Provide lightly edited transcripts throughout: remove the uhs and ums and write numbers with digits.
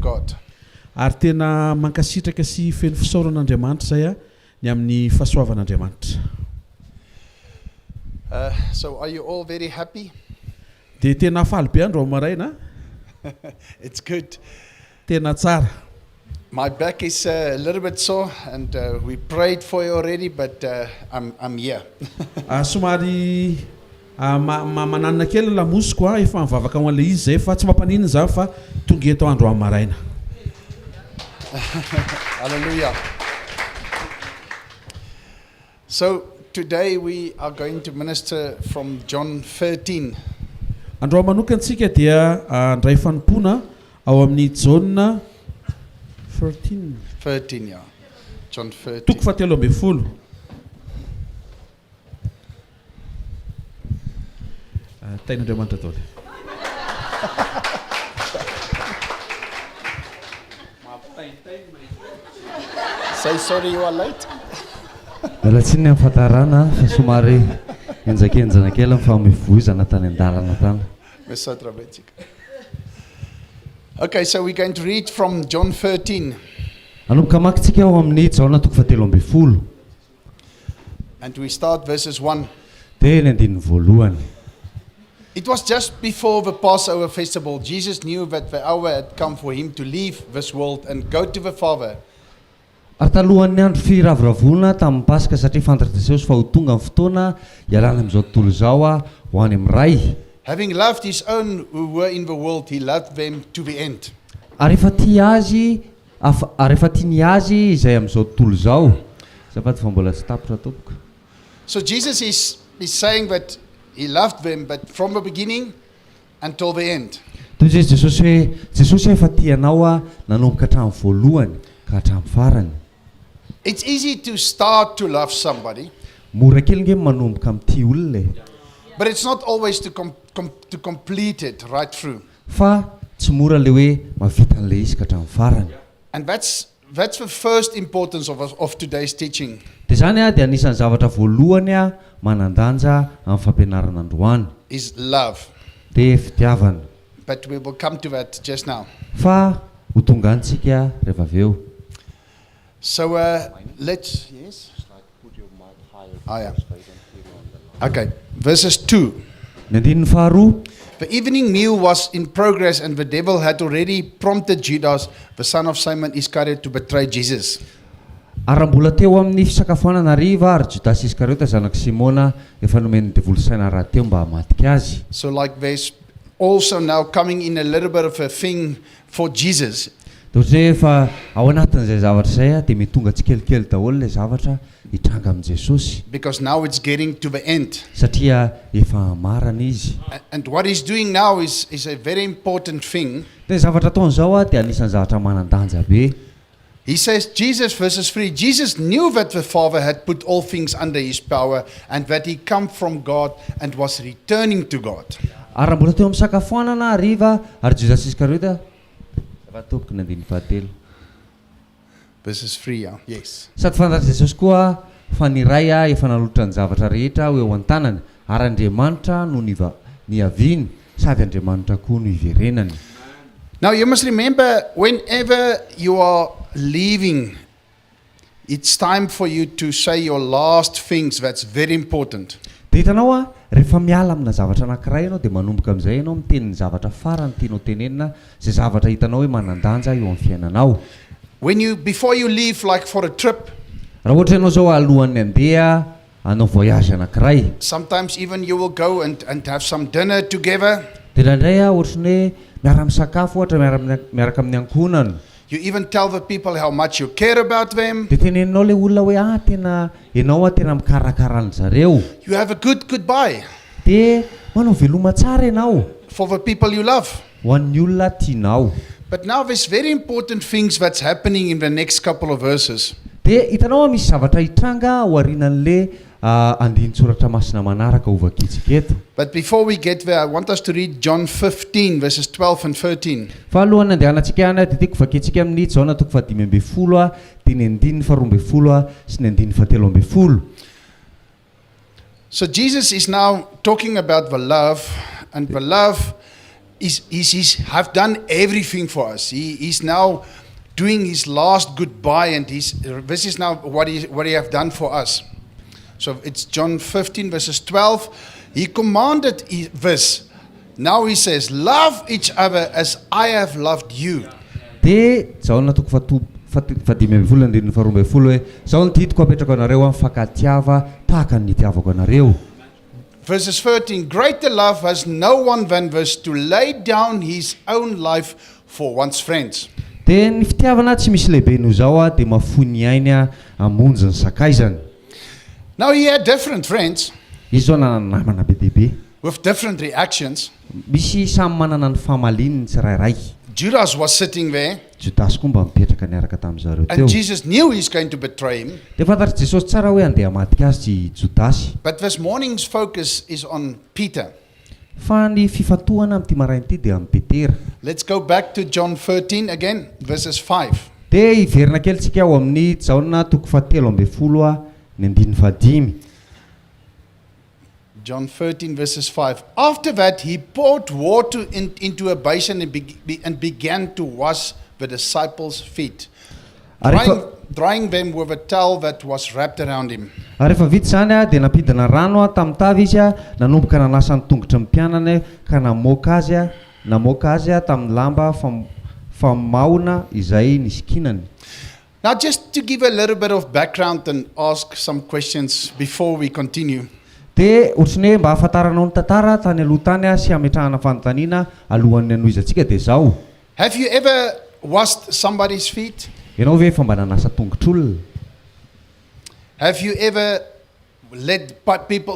God. Ary tena mankasitraka sy feno fisaoran'Andriamanitra zay ny amin'ny fahasoavan'Andriamanitra. So are you all very happy? De tena faly be andro maraina? It's good. Tena tsara. My back is a little bit sore, and we prayed for you already, but I'm here. Somary manana kely lamosiko efa mivavaka ho an'le izy zay fa tsy mampanino zany fa tonga eto andro amin'ny maraina. Hallelujah. So today we are going to minister from John 13. Andro manokantsika dia andray fanompona ao amin'ny John 13, yeah. John 13. Toko fahatelo ambin'ny folo. Tain'Andriamanitra tao. Say sorry you are late. Alatsiny amin'ny fatarana fa somary enjakenjana kely fa mivoizana tany an-dalana tany. Okay, so we're going to read from John 13. Anomboka makitsika ao amin'ny Jaona toko fahatelo ambin'ny folo. And we start verses 1. Dia ny andininy voalohany. It was just before the Passover festival. Jesus knew that the hour had come for him to leave this world and go to the Father. Ary talohan'ny andro firavoravona tamin'ny Pasika satria fantatra Jesosy fa ho tonga ny fotoana ialana amin'izao tontolo izao ho any amin'ny ray. Having loved his own who were in the world, he loved them to the end. Ary efa tiany azy izay amin'izao tontolo izao. Zafady fa mbola tsy tapitra tompoko. So Jesus is saying that he loved them, but from the beginning until the end. Toy izay Jesosy efa tianao nanomboka hatramin'ny voalohany ka hatramin'ny farany. It's easy to start to love somebody. Mora kely nge manomboka amin'ity olona. But it's not always to complete it right through. Fa tsy mora le hoe mavita an'le izy ka hatramin'ny farany. And that's the first importance of today's teaching. Dia zany dia anisan'ny zavatra voalohany manandanja amin'ny fampianarana androany. Is love. Dia fitiavana. But we will come to that just now. Fa ho tonga antsika rehefa avy eo. So let's put your mic higher. Yeah. Okay, verses 2. Ny andininy faharoa. The evening meal was in progress, and the devil had already prompted Judas, the son of Simon Iscariot, to betray Jesus. Ary mbola teo amin'ny fisakafoanana hariva ary Judas Iskariota zanaky Simona efa nomeny devoly saina rahateo mba hamatika azy. So like there's also now coming in a little bit of a thing for Jesus. Toy efa ao anatin'izay zavatra izay dia mitonga tsikelikely daholo le zavatra hitranga amin'i Jesosy. Because now it's getting to the end. Satria efa marana izy. And what he's doing now is a very important thing. Dia zavatra ataon'izao dia anisan'ny zavatra manandanja be. He says, verses 3, Jesus knew that the Father had put all things under his power and that he come from God and was returning to God. Ary mbola teo amin'ny fisakafoanana hariva ary Judas Iskariota vatopoko ny andininy fahatelo. Verses 3, yeah. Yes. Sady fantatra Jesosy koa fa ny ray efa nalotra ny zavatra rehetra ho eo an-tanany ary Andriamanitra no niaviany sady Andriamanitra koa no iverenany. Now you must remember, whenever you are leaving, it's time for you to say your last things. That's very important. Dia hitanao rehefa miala amina zavatra anankiray ianao dia manomboka amin'izay ianao miteny ny zavatra farany tianao tenenina izay zavatra hitanao hoe manandanja eo amin'ny fiainanao. Before you leave, like for a trip, raha ohatra ianao zao alohan'ny handeha hanao voyage anankiray. Sometimes even you will go and have some dinner together. Dia indraindray ohatrany hoe miara-misakafo ohatra miaraka amin'ny ankonana. You even tell the people how much you care about them. Dia teneninao le olona hoe tena ianao tena mikarakara zareo. You have a good goodbye. Dia manao veloma tsara ianao. For the people you love. Ho an'ny olona tianao. But now there's very important things that's happening in the next couple of verses. Dia hitanao misy zavatra hitranga ao aorianan'le andinin-tsoratra masina manaraka ho vakitsika eto. But before we get there, I want us to read John 15 verses 12 and 13. Fa alohany andehanantsika ana dia tiako vakitsika amin'ny Jaona toko fahadimy ambin'ny folo dia ny andininy faharoa ambin'ny folo sy ny andininy fahatelo ambin'ny folo. So Jesus is now talking about the love, and the love have done everything for us. He's now doing his last goodbye, and this is now what he have done for us. So it's John 15 verses 12. He commanded this. Now he says, love each other as I have loved you. Dia zaho toko fadimy amby folo andininy faharoa amby folo hoe zaho nitidiko apetrako anareo am'fankatiava tahaka ny nitiavako anareo. Verses 13, greater love has no one than this, to lay down his own life for one's friends. Dia ny fitiavana tsy misy lehibe noho zao dia mahafoy ny ainy hamonjy ny sakaizany. Now he had different friends Izy zao nanana namana be dehibe, with different reactions. misy samy manana ny fahamalininy tsirairay. Judas was sitting there, Judasy koa mba mipetraka niaraka tamin'zareo teo. and Jesus knew he's going to betray him. Dia fantatry Jesosy tsara hoe andeha hamatika azy Judasy. But this morning's focus is on Peter. Fa ny fifatohana amin'ity maraina ity dia amin'ny Petera. Let's go back to John 13 again, verses 5. Dia hiverina kely tsika ao amin'ny Jaona toko fahatelo amby folo ny andiny fahadimy. John 13 verses 5. After that, he poured water into a basin and began to wash the disciples' feet, drying them with a towel that was wrapped around him. Rehefa vita zany dia nampidina rano tamin'ny tavy izy nanomboka nanasa ny tongotry ny mpianany ka namoaka azy tamin'ny lamba famahona izay nisikinany. Now, just to give a little bit of background and ask some questions before we continue. Dia ohatrany hoe mba hafantaranao ny tantara tany aloha tany sy hametrahana fanontaniana alohan'ny anoizatsika dia zao. Have you ever washed somebody's feet? Ianao ve efa mba nanasa tongotr'olona? Have you ever let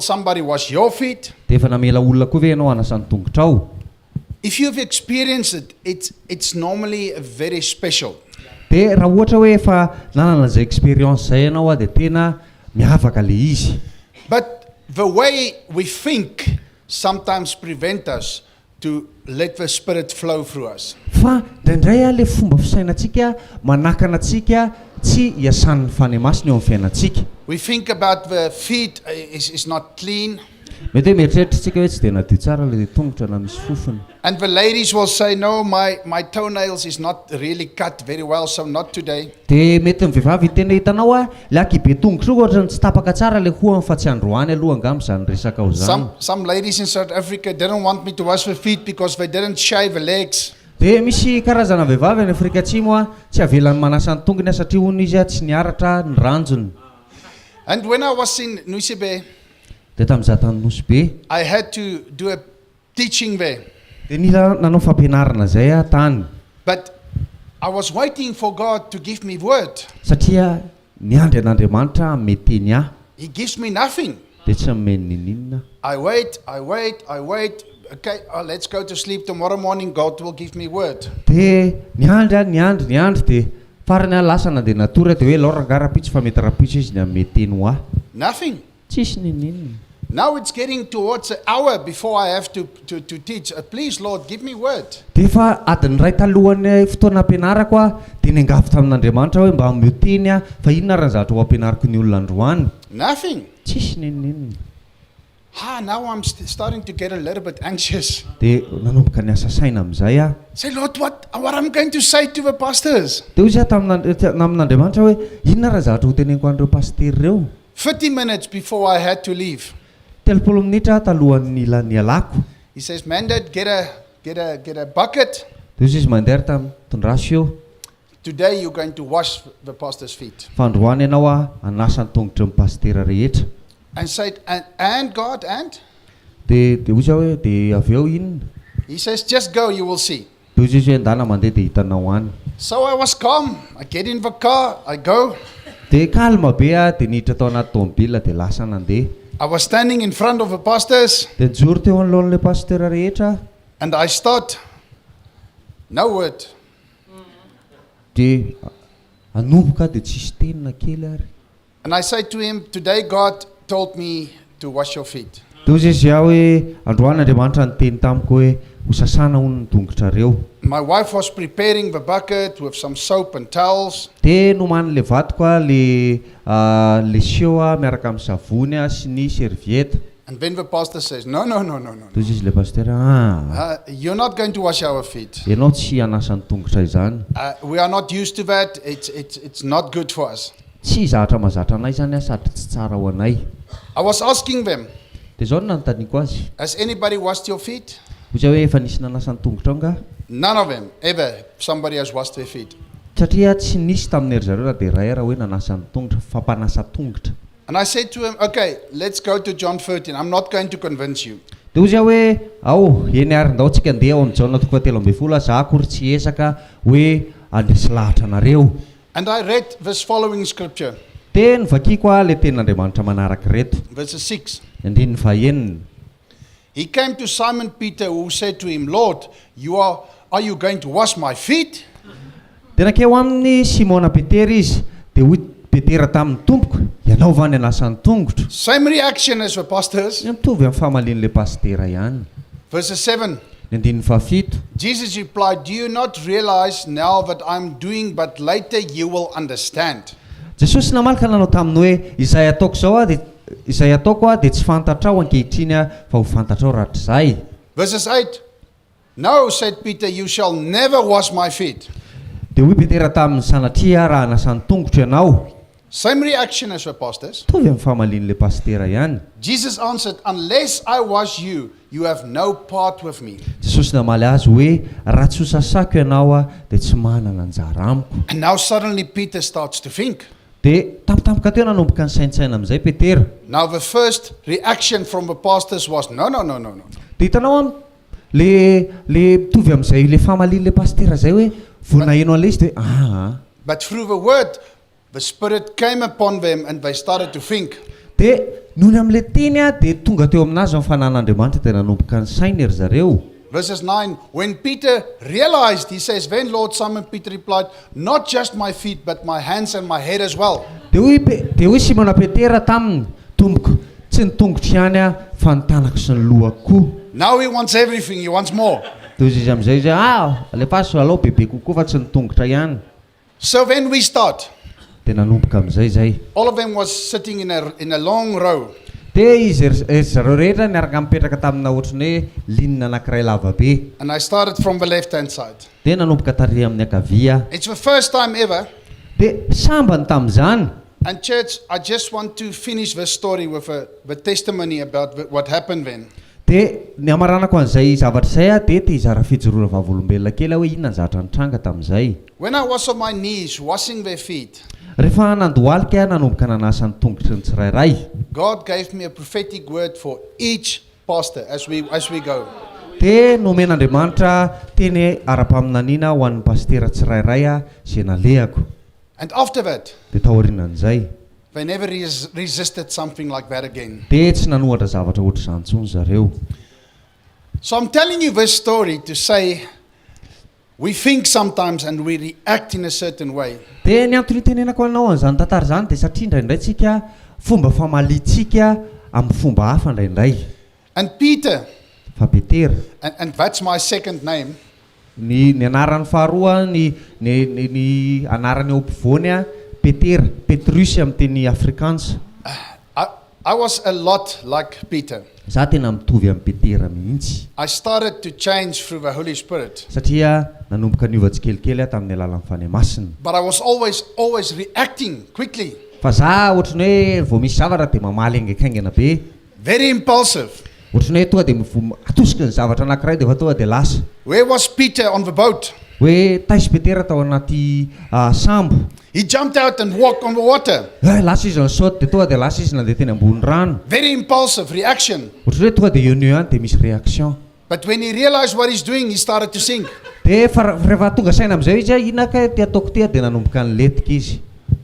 somebody wash your feet? Dia efa namela olona koa ve ianao hanasa ny tongotrao? If you've experienced it, it's normally very special. Dia raha ohatra hoe efa nanana zay experience zay ianao dia tena miavaka le izy. But the way we think sometimes prevent us to let the Spirit flow through us. Fa ndraindray le fomba fisainantsika manakana antsika tsy hiasan'ny fanemasina eo amin'ny fiainantsika. We think about the feet is not clean. Mety hoe mieritreritritsika hoe tsy dia nadio tsara le tongotra na misy fofony. And the ladies will say, no, my toenails is not really cut very well, so not today. Dia mety ny vehivavy tena hitanao le akibe tongotra io ohatra ny tsy tapaka tsara le hoany fa tsy androany aloha angamba zany resaka ao zany. Some ladies in South Africa didn't want me to wash their feet because they didn't shave the legs. Dia misy karazana vehivavy any Afrika Atsimo tsy avelany manasa ny tongony satria hono izy tsy niaratra ny ranjony. And when I was in Nusibe, Dia tamin'izaho tany Nosy be, I had to do a teaching there. dia nila nanao fampianarana zay tany. But I was waiting for God to give me word. Satria niandry an'Andriamanitra meteny ahy He gives me nothing. dia tsy nomeny ninona. I wait. Okay, let's go to sleep. Tomorrow morning, God will give me word. Dia niandry dia farany lasa na dia natora dia hoe laora ngarapitso fa mety rapitso izy ny ameteny ho ahy. Nothing. Tsisy ninona. Now it's getting towards an hour before I have to teach. Please, Lord, give me word. Dia fa adiny ray talohan'ny fotoana ampianarako dia nengafy tamin'Andriamanitra hoe mba mioteny fa inona raha zavatra ho ampianariko ny olona androany. Nothing. Tsisy ninona. Now I'm starting to get a little bit anxious. Dia nanomboka ny asa saina amin'izay aho. Say, Lord, what I'm going to say to the pastors? Dia hoy izy tamin'Andriamanitra hoe inona raha zavatra ho teneniko an'ireo pastery ireo. 50 minutes before I had to leave, 30 minitra talohan'ny nialako. he says, Mandate, get a bucket. Dia izy mandeha tondraso eo. Today you're going to wash the pastor's feet. Fa androany ianao hanasa ny tongotry ny pastera rehetra. And said, and God, and? Dia hoy izy hoe dia avy eo inona. He says, just go, you will see. Dia hoy izy hoe andana mandeha dia hitanao any. So I was calm. I get in the car, I go. Dia kalma be dia niditra tao anaty tomobila dia lasa nandeha. I was standing in front of the pastors, Dia nijoro teo anoloan'ilay pastera rehetra. and I start, no word. Dia anomboka dia tsisy teny na kely ary. And I say to him, today God told me to wash your feet. Dia hoy izy hoe androany Andriamanitra niteny tamiko hoe ho sasana hono ny tongotrareo. My wife was preparing the bucket with some soap and towels. Dia nomany le vatoko le sio miaraka amin'ny savony sy ny serviette. And when the pastor says, no, toy izy le pastera you're not going to wash our feet. ianao tsy hanasa ny tongotra izany We are not used to that. It's not good for us. tsy zavatra mahazatra anay zany sady tsy tsara ho anay I was asking them, dia zao no nanotaniko azy has anybody washed your feet? oza hoe efa nisy nanasa ny tongotra ao nga None of them, ever. Somebody has washed their feet. satria tsy nisy tamin'ny ery zareo raha dia raha hoe nanasa ny tongotra fampanasa tongotra And I said to him, okay, let's go to John 13. I'm not going to convince you. dia ozy aho hoe ao eny arindao tsika andeha ao amin'ny jaona toko fahatelo ambin'ny folo za akory tsy esaka hoe andresy lahatra anareo And I read this following scripture, dia novakiko a le tenin'andriamanitra manaraka reto verses 6. andininy fahaenina He came to Simon Peter, who said to him, Lord, are you going to wash my feet? dia nakeo amin'ny simona petera izy dia hoy petera tamin'ny tompoko ianao va ny anasa ny tongotra Same reaction as the pastors. mitovy amin'ny famalian'le pastera ihany Verses 7. ny andininy fahafito Jesus replied, do you not realize now that I'm doing, but later you will understand? jesosy namalaka nanao taminy hoe izay ataoko zao a dia izay ataoko a dia tsy fantatrao ankehitriny a fa ho fantatrao rahatrizay Verses 8. No, said Peter, you shall never wash my feet. dia hoy petera tamin'ny sanatria raha anasa ny tongotra ianao Same reaction as the pastors. mitovy amin'ny famalian'le pastera ihany Jesus answered, unless I wash you, you have no part with me. jesosy namaly azy hoe raha tsy ho sasako ianao a dia tsy manana anjara amiko And now suddenly Peter starts to think. dia tampotampoka teo nanomboka ny saintsaina amin'izay petera Now the first reaction from the pastors was, no. dia hitanao a le mitovy amin'izay le famalian'le pastera zay hoe vonaheno an'le izy dia But through the word, the Spirit came upon them and they started to think. dia nohony amin'le teny a dia tonga teo aminazy amin'ny fanan'andriamanitra dia nanomboka ny saina ery zareo Verses 9, when Peter realized, he says, then Lord, Simon Peter replied, not just my feet, but my hands and my head as well. dia hoy simona petera taminy tomboko tsy ny tongotra ihany a fa ny tanako sy ny lohako koa Now he wants everything, he wants more. dia izy amin'izay izy alefaso alao bebe kokoa fa tsy ny tongotra ihany So then we start. dia nanomboka amin'izay zay All of them was sitting in a long row. dia izy zareo rehetra niaraka mipetraka tamina ohatrany hoe linina anankiray lava be And I started from the left-hand side. dia nanomboka tary amin'ny akavia It's the first time ever. dia sambany tamin'izany And church, I just want to finish this story with the testimony about what happened then. dia ny amaranako an'izay zavatra izay a dia hizara fijoroana vavolombelona kely hoe inona ny zavatra nitranga tamin'izay When I was on my knees washing their feet, rehefa nandohalika nanomboka nanasa ny tongotry ny tsirairay God gave me a prophetic word for each pastor as we go. dia nomen'andriamanitra teny ara-paminaniana ho an'ny pastera tsirairay a zay nalehako And after that, dia taorianan'izay they never resisted something like that again. dia tsy nanohatra zavatra ohatr' izany tsony zareo So I'm telling you this story to say, we think sometimes and we react in a certain way. dia ny antony tenenako anao an'izany tantara izany dia satria indraindray tsika fomba famaliantsika amin'ny fomba hafa indraindray And Peter, fa petera and that's my second name, ny anarany faharoa ny anarany eo ampovoany a petera petrus amin'ny teny afrikansa I was a lot like Peter. za tena mitovy amin'ny petera mihitsy I started to change through the Holy Spirit. satria nanomboka niovatsikelikely a tamin'ny alalan'ny fany masina But I was always reacting quickly, fa za ohatrany hoe vao misy zavatra dia mamaly angakaingana be very impulsive. ohatrany hoe tonga dia atosika ny zavatra anankiray dia fa tonga dia lasa Where was Peter on the boat? hoe taisy petera tao anaty sambo He jumped out and walked on the water. lasa izy nysaoty dia tonga dia lasa izy nandeha teny ambony rano Very impulsive reaction. ohatrany hoe tonga dia eo any dia misy réaction But when he realized what he's doing, he started to sink. dia rehefa tonga saina amin'izay izy inaka ty ataoko ty dia nanomboka ny letika izy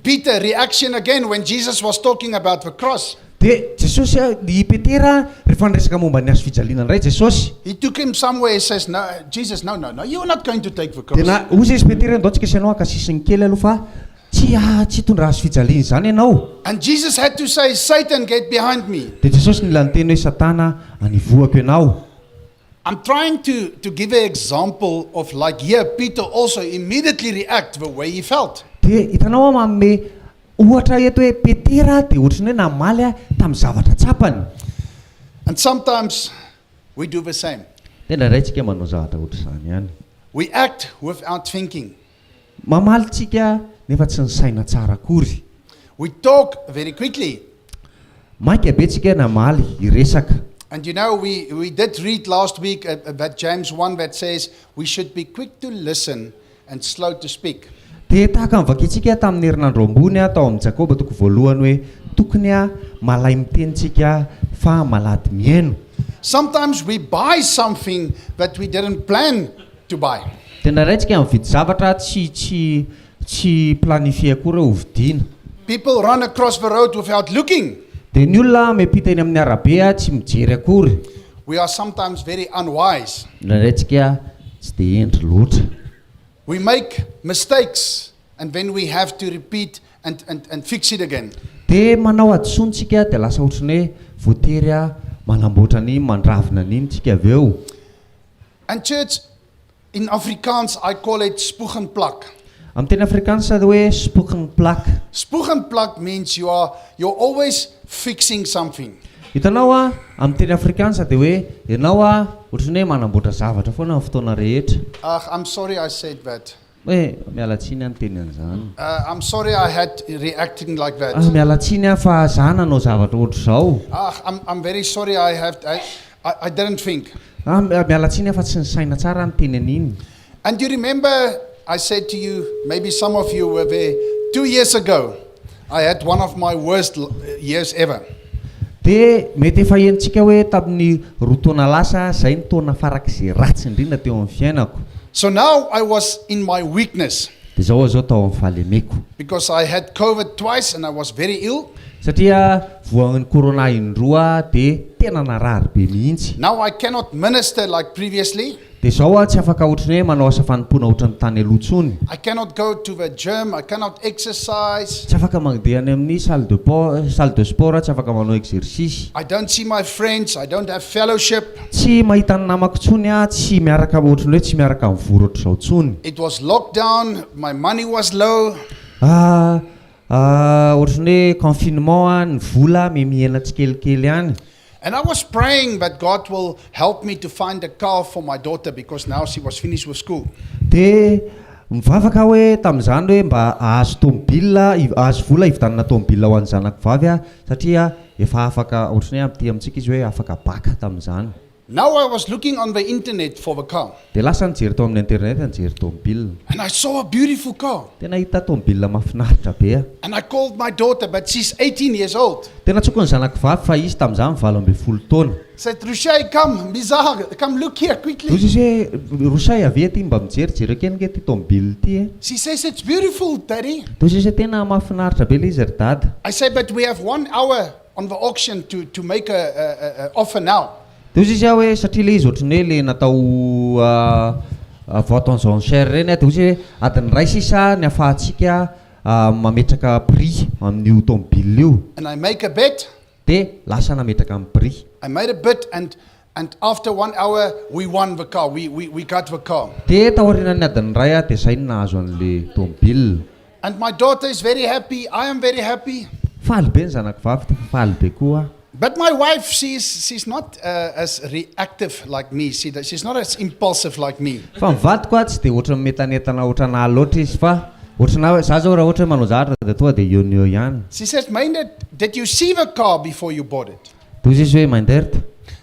Peter, reaction again when Jesus was talking about the cross. dia jesosy ny petera rehefa niresaka momba ny azo fijaliana indray jesosy He took him somewhere. He says, no, Jesus, no, you're not going to take the dia cross. ozy izy petera ndao tsika sianao akasisiny kely aloha fa tsy tondra azo fijaliana zany ianao And Jesus had to say, Satan, get behind me. dia jesosy nilany teny hoe satana anivoako ianao I'm trying to give an example of like here, Peter also immediately react the way he felt. dia hitanao a manome ohatra eto hoe petera dia ohatrany hoe namaly a tamin'ny zavatra tsapany And sometimes we do the same. Dia ndraintsika manao zavatra ohatr'izany ihany. We act without thinking. Mamalitsika nefa tsy ny saina tsara akory. We talk very quickly. Mainka be tsika namaly iresaka. And you know, we did read last week that James 1 that says we should be quick to listen and slow to speak. Dia tahaka ny vakintsika tamin'ny herinandro ambony tao amin'ny Jakoba toko voalohany hoe tokony malay mitenitsika fa malady mihaino. Sometimes we buy something that we didn't plan to buy. Dia ndraintsika mividy zavatra tsy planifie akory ho vidiana. People run across the road without looking. Dia ny olona miampita eny amin'ny arabe tsy mijery akory. We are sometimes very unwise. Ndraintsika tsy dia endry loatra. We make mistakes and then we have to repeat and fix it again. Dia manao adisontsika dia lasa ohatrany hoe voatery manamboatra ny mandravina ny tsika avy eo. And church, in Afrikaans, I call it spoeg en plak. Amin'ny teny Afrikaansa dia hoe spoeg en plak. Spoeg en plak means you're always fixing something. Hitanao amin'ny teny Afrikaansa dia hoe ianao ohatrany hoe manamboatra zavatra foana amin'ny fotoana rehetra. I'm sorry I said that. Hoe mialatsiny ny teny an'izany. I'm sorry I had reacting like that. Mialatsiny fa zah nanao zavatra ohatr'izao. I'm very sorry I didn't think. Mialatsiny fa tsy ny saina tsara ny teny an'iny. And you remember I said to you, maybe some of you were there 2 years ago, I had one of my worst years ever. Dia mety efa hentsika hoe tamin'ny roa taona lasa izay ny taona farak'izay ratsy indrindra teo amin'ny fiainako. So now I was in my weakness. Dia zao tao amin'ny fahalemeko. Because I had COVID twice and I was very ill. Satria voan'ny corona indroa dia tena narary be mihitsy. Now I cannot minister like previously. Dia zao tsy afaka ohatrany hoe manao asa fanompoana ohatran'ny tany aloha intsony. I cannot go to the gym, I cannot exercise. Tsy afaka mandeha any amin'ny salle de sport, tsy afaka manao exercice. I don't see my friends, I don't have fellowship. Tsy mahita ny namako intsony tsy miaraka ohatrany hoe tsy miaraka mivory ohatr'izao intsony. It was lockdown, my money was low. Ohatrany hoe confinement ny vola mihena tsikelikely ihany. And I was praying that God will help me to find a car for my daughter because now she was finished with school. Dia mivavaka hoe tamin'izany hoe mba ahazo tomobila, ahazo vola hividanana tomobila ho an'ny zanako vavy satria efa afaka ohatrany hoe amty amintsika izy hoe afaka baka tamin'izany. Now I was looking on the internet for the car. Dia lasa nijery tao amin'ny internet nijery tomobila. And I saw a beautiful car. Dia nahita tomobila mahafinaritra be. And I called my daughter, but she's 18 years old. Dia natsoko ny zanako vavy fa izy tamin'izany 12 taona. Said, Rushay, come, Mizah, come look here quickly. Toy izy hoe Rushay avy ety mba mijerijery kely ty tomobila ty. She says, it's beautiful, Daddy. Toy izy hoe tena mahafinaritra be ilay izy ry dada. I said, but we have 1 hour on the auction to make a offer now. Toy izy hoe satria ilay izy ohatrany hoe ilay natao vente aux enchères reny toy izy hoe adiny ray sisa ny ahafahantsika mametraka prix amin'io tomobila io. And I make a bet. Dia lasa nametraka amin'ny prix. I made a bet and after 1 hour we won the car. We got the car. Dia taorian'ny adiny ray dia izay no nahazo an'ilay tomobila. And my daughter is very happy. I am very happy. Faly be ny zanako vavy dia faly be koa. But my wife, she's not as reactive like me. She's not as impulsive like me. Fa mivadiko tsy dia ohatrany metanetana ohatrana loatra izy fa ohatrana zah zao raha ohatra manao zavatra dia tonga dia eo ihany. She says, Maynard, did you see the car before you bought it? Toy izy hoe Mainderta,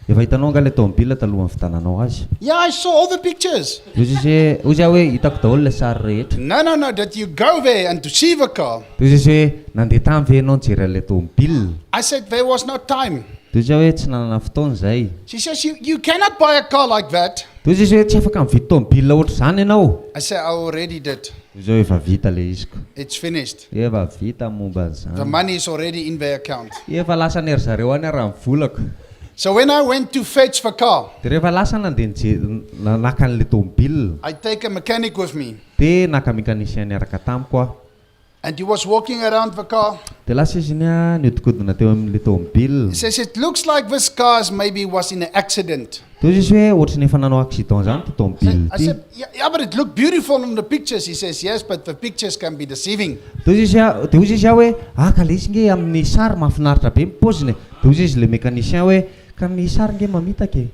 efa hitanao anga ilay tomobila talohan'ny vitananao azy. Yeah, I saw all the pictures. Toy izy hoe hitako daholo ilay sary rehetra. No, did you go there and to see the car? Toy izy hoe nandeha tany ve ianao nijery ilay tomobila. I said, there was no time. Toy izy hoe tsy nanana fotoana izay. She says, you cannot buy a car like that. Toy izy hoe tsy afaka mividy tomobila ohatr'izany ianao. I said, I already did. Toy izy hoe efa vita ilay iziko. It's finished. Efa vita momba an'izany. The money is already in their account. Efa lasa nery zareo any raha mivolako. So when I went to fetch the car, Dia rehefa lasa nandeha naka an'ilay tomobila. I take a mechanic with me. Dia naka mekanisien niaraka tamiko. And he was walking around the car. Dia lasa izy niodikodina teo amin'ilay tomobila. He says, it looks like this car maybe was in an accident. Toy izy hoe ohatrany efa nanao accident zany ty tomobila I ty. said, yeah, but it looked beautiful in the pictures. He says, yes, but the pictures can be deceiving. Toy izy hoe ka ilay izy nge amin'ny sary mahafinaritra be ny paoziny. Toy izy le mekanisien hoe ka ny sary nge mamitaka e.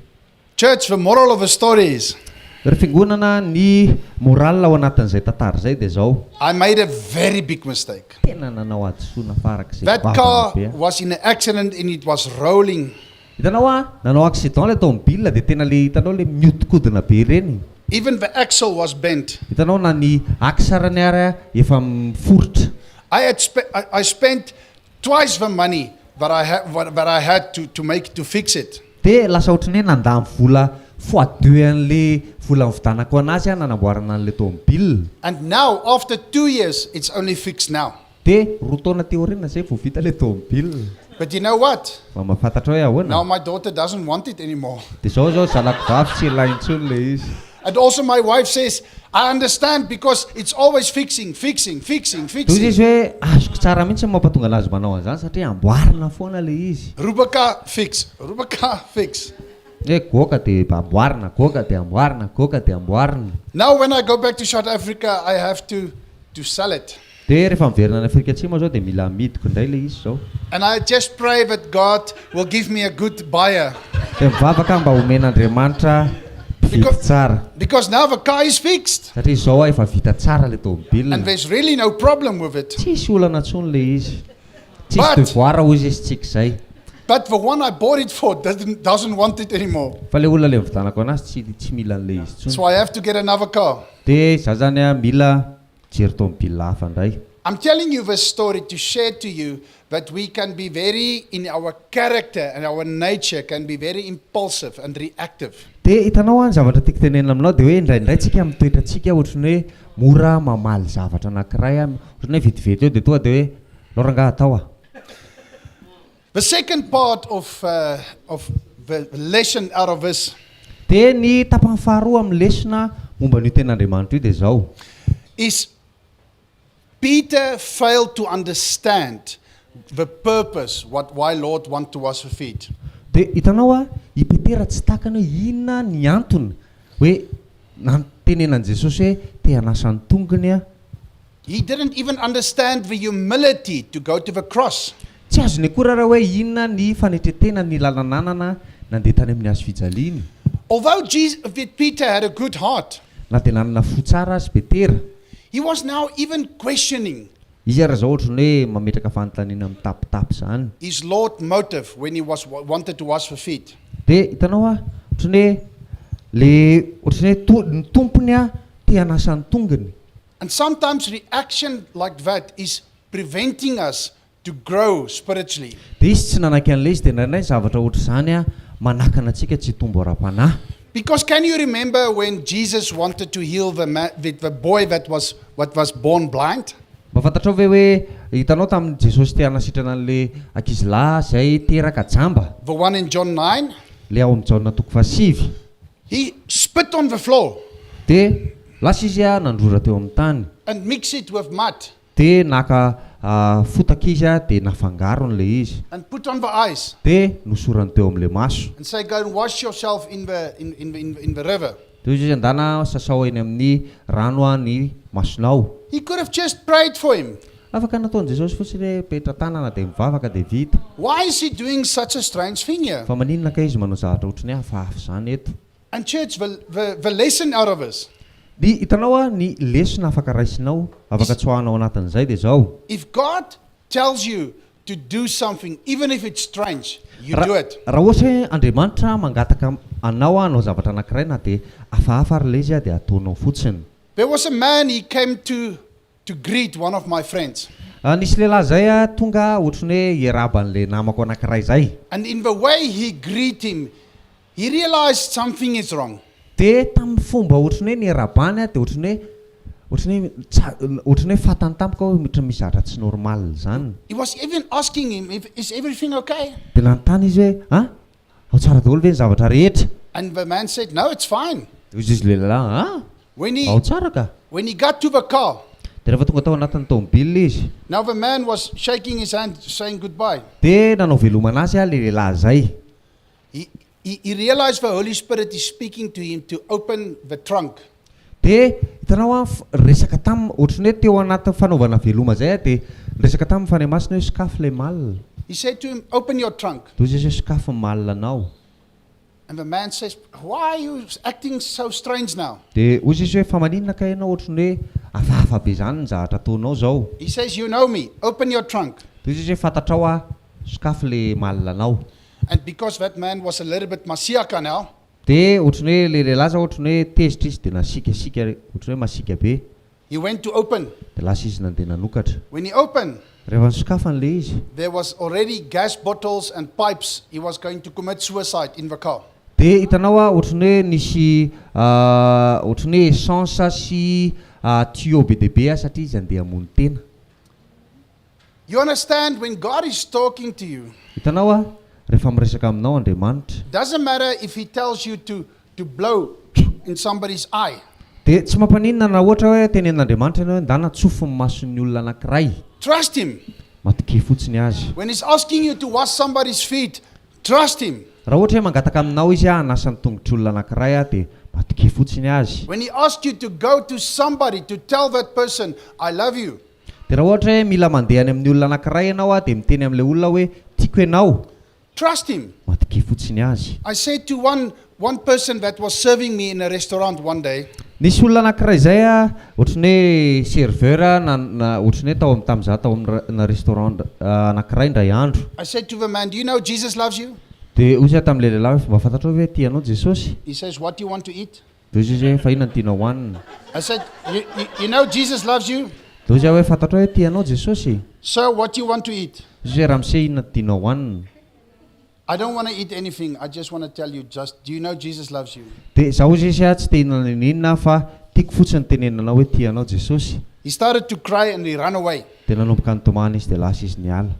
Church, the moral of the story is, Ry fiangonana ny moral ao anatin'izay tantara zay dia zao. I made a very big mistake. Tena nanao adisoana farak'izay That vavana car be. was in an accident and it was rolling. Hitanao nanao accident le tomobile dia tena le hitanao le mihodinkodina be ireny. Even the axle was bent. Hitanao na ny aksarany ary efa miforotra. I spent twice the money that I had to fix it. Dia lasa ohatrany hoe nandamy vola fois2 an'le vola nividanako anazy nanamboarana an'le tomobile. And now, after 2 years, it's only fixed now. Dia roa taona teo aoriana zay vao vita le tomobile. But you know what? Fa mahafantatra hoe ahoana. Now my daughter doesn't want it anymore. Dia zao zanako vavy tsy ilaintsony le izy. And also my wife says, I understand because it's always fixing. Toy izy hoe azoko tsara mihitsy mampatonga anazy manao an'izany satria amboarina foana le izy. Rubaka, fix. Goka dia amboarina, goka dia amboarina, goka dia amboarina. Now when I go back to South Africa, I have to sell it. Dia rehefa miverina any Afrika Atsimo zao dia mila midiko indray le izy zao. And I just pray that God will give me a good buyer. Dia mivavaka mba omen'Andriamanitra mpividy tsara. Because now the car is fixed. Satria zao efa vita tsara le tomobile. And there's really no problem with it. Tsisy olana intsony le izy. Tsisy devoara hozy izy tsika zay. But the one I bought it for doesn't want it anymore. Fa le olona le mividanako anazy tsy mila an'le izy intsony. So I have to get another car. Dia za zany mila jery tomobile hafa indray. I'm telling you this story to share to you that we can be very, in our character and our nature, can be very impulsive and reactive. Dia hitanao ny zavatra tiako tenenina aminao dia hoe indraindray tsika mitoetra tsika ohatrany hoe mora mamaly zavatra anankiray ohatrany hoe vetivety eo dia tonga dia hoe loranga atao The second part of the lesson out of this dia ny tapany faharoa amin'ny lesona momba n'io ten'Andriamanitra io dia zao is Peter failed to understand the purpose why Lord want to wash the feet. Dia hitanao i Petera tsy takany hoe inona ny antony hoe nantenenan Jesosy hoe te hanasa ny tongony He didn't even understand the humility to go to the cross. Tsy azony akory raha hoe inona ny fanetretena ny lalananana nandeha tany amin'ny hazo fijaliany. Although Peter had a good heart, Na dia nanana fo tsara azy Petera. he was now even questioning Izy raha zao ohatrany hoe mametraka fanontaniana mitapitapy zany. his Lord's motive when he wanted to wash the feet. Dia hitanao ohatrany hoe ny tompony te hanasa ny tongony. And sometimes reaction like that is preventing us to grow spiritually. Dia izy tsy nanaiky an'ilay izy dia indraindray zavatra ohatra izany manakana antsika tsy hitombo ara-panahy. Because can you remember when Jesus wanted to heal the boy that was born blind? Mba fantatrao ve hoe hitanao tamin'ny Jesosy te hanasitrana an'ilay ankizilahy izay teraka jamba. The one in John 9? Le ao amin'ny Jaona 9. He spit on the floor Dia lasa izy nandrora teo amin'ny tany. and mixed it with mud Dia naka fotaka izy dia nafangarony le izy. and put on the eyes Dia nosorany teo amin'ilay maso. and say, go and wash yourself in the river. Dia izy andana sasao eny amin'ny rano ny masonao. He could have just prayed for him. Afaka nataon'i Jesosy fotsiny hoe petra tanana dia mivavaka dia vita. Why is he doing such a strange thing here? Fa maninona ka izy manao zavatra ohatrany hafahafa izany eto. And church, the lesson out of this, Dia hitanao ny lesona afaka raisinao afaka tsoahanao anatin'izay dia zao. if God tells you to do something, even if it's strange, you do it. Raha ohatra hoe Andriamanitra mangataka anao hanao zavatra anankiray na dia hafahafa ary le izy dia ataonao fotsiny. There was a man, he came to greet one of my friends. Nisy lehilahy zay tonga ohatrany hoe iaraban'le namako anankiray zay. And in the way he greeted him, he realized something is wrong. Dia tamin'ny fomba ohatrany hoe niarabany dia ohatrany hoe fatany tampoka hoe mitra misy zavatra tsy normal zany. He was even asking him, is everything okay? Dia nanontany izy hoe ao tsara daholo ve ny zavatra rehetra. And the man said, no, it's fine. Dia izy lehilahy ao tsara ka. When he got to the car, Dia rehefa tonga tao anatin'ny tomobile izy. now the man was shaking his hand, saying goodbye. Dia nanao velomana azy le lehilahy zay. He realized the Holy Spirit is speaking to him to open the trunk. Dia hitanao resaka tamin'ny ohatrany hoe teo anaty fanaovana veloma zay dia resaka tamin'ny fanahy masina hoe sakafo le malina. He said to him, open your trunk. de ozy izy hoe sokafo ny malina anao. And the man says, why are you acting so strange now? De ozy izy hoe fa maninona ka ianao ohatrany hoe hafahafa be zany ny zavatra ataonao zao. He says, you know me, open your trunk. De ozy izy hoe fantatrao sokafo le malina anao. And because that man was a little bit masiaka now, De ohatrany hoe le lehilahy zao ohatrany hoe tezitra izy de nasikasika ohatrany hoe masika be. he went to open. De lasa izy nandeha nanokatra. When he opened, Rehefa nisokafany le izy, there was already gas bottles and pipes. He was going to commit suicide in the car. de hitanao ohatrany hoe nisy ohatrany hoe essence sy tuyau be deabe satria izy andeha hamono tena. You understand, when God is talking to you, Hitanao rehefa miresaka aminao Andriamanitra, doesn't matter if he tells you to blow in somebody's eye. de tsy mampaninona na ohatra hoe tenen'Andriamanitra ianao hoe ndana tsofo ny mason'ny olona anankiray, Trust him. matoke fotsiny azy. When he's asking you to wash somebody's feet, trust him. Raha ohatra hoe mangataka aminao izy hanasa ny tongotr'olona anankiray de matoke fotsiny azy. When he asks you to go to somebody to tell that person, I love you, De raha ohatra hoe mila mandeha any amin'ny olona anankiray ianao de miteny amin'ilay olona hoe tiako ianao, trust him. matoke fotsiny azy. I said to one person that was serving me in a restaurant one day, Nisy olona anankiray zay ohatrany hoe serveur ohatrany hoe tao tamin'izaho tao amina restaurant anankiray indray andro. I said to the man, do you know Jesus loves you? De ozy tamin'ilay lehilahy hoe mba fantatrao hoe tianao Jesosy. He says, what do you want to eat? De ozy izy hoe fa inona ny tianao hohanina. I said, you know Jesus loves you? De ozy hoe fantatrao hoe tianao Jesosy. Sir, what do you want to eat? Ozy hoe ramose inona ny tianao hohanina. I don't want to eat anything. I just want to tell you, do you know Jesus loves you? De zaho ozy izy tsy te hihinana inona fa tiako fotsiny tenenanao hoe tianao Jesosy. He started to cry and he ran away. De nanomboka nitomana izy de lasa izy niala.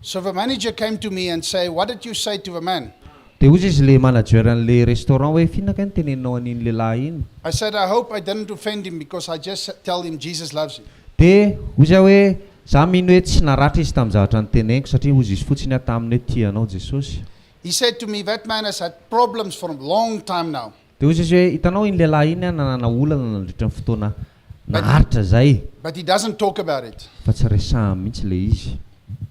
So the manager came to me and said, what did you say to the man? De ozy izy le manager an'le restaurant hoe finaka ny tenenao an'iny lehilahy iny. I said, I hope I didn't offend him because I just tell him Jesus loves you. De ozy hoe za mino hoe tsy naratra izy tamin'ny zavatra nyteneniko satria ozy izy fotsiny taminy hoe tianao Jesosy. He said to me, that man has had problems for a long time now. De ozy izy hoe hitanao iny lehilahy iny nanana olana nandritra ny fotoana naharitra zay, But he doesn't talk about it. fa tsy resahany mihitsy le izy.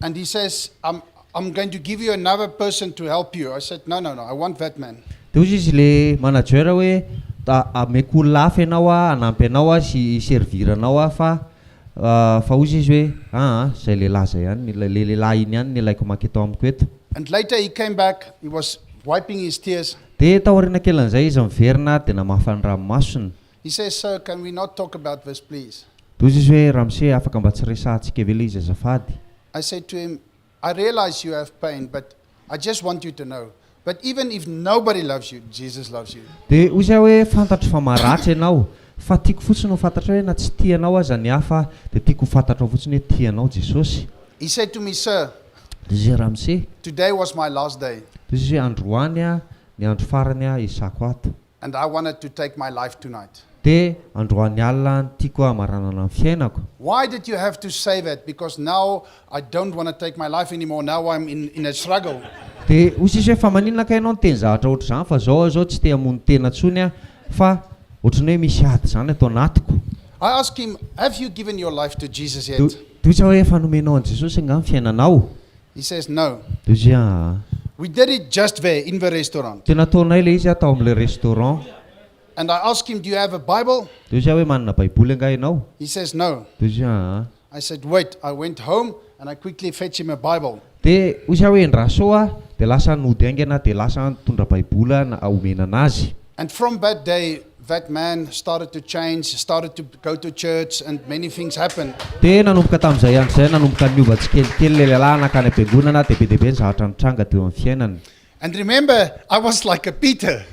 And he says, I'm going to give you another person to help you. I said, no, I want that man. De ozy izy le manager hoe ameko olona hafa ianao hanampy anao sy serviranao fa ozy izy hoe zay lehilahy zay ihany le lehilahy iny ihany ny ilaiko maketo amiko eto. And later he came back. He was wiping his tears. De taoriana kelan'izay izy miverina de namafany ranomasony. He says, sir, can we not talk about this, please? De ozy izy hoe ramose afaka mba tsy resahantsika ve le izy azafady. I said to him, I realize you have pain, but I just want you to know. But even if nobody loves you, Jesus loves you. De ozy hoe fantatro fa maratra ianao, fa tiako fotsiny ho fantatra hoe na tsy tianao aza ny hafa de tiako ho fantatra fotsiny hoe tianao Jesosy. He said to me, sir, De ozy hoe ramose, today was my last day, de ozy hoe androany ny andro farany isako ato. and I wanted to take my life tonight. De androany alina ny tiako hamaranana ny fiainako. Why did you have to say that? Because now I don't want to take my life anymore. Now I'm in a struggle. De ozy izy hoe fa maninona ka ianao nyteny zavatra ohatr' zany fa zao tsy te hamono tena tsony fa ohatrany hoe misy ady zany atao anatiko. I asked him, have you given your life to Jesus yet? De ozy hoe efa nomenao an Jesosy nga ny fiainanao. He says, no. De ozy We did it just there in the restaurant. tena ataonay le izy atao am'le restaurant. And I asked him, do you have a Bible? De ozy hoe manana baiboly anga ianao. He says, no. De ozy I said, wait. I went home and I quickly fetched him a Bible. de ozy hoe ndraso de lasa nody aingana de lasa nitondra baibola na omena anazy. And from that day, that man started to change, started to go to church, and many things happened. De nanomboka tamin'izay andro zay nanomboka nioba tsikelikely le lehilahy nakany am-piangonana de be dehibe ny zavatra nitranga teo amin'ny fiainany. And remember, I was like a Peter.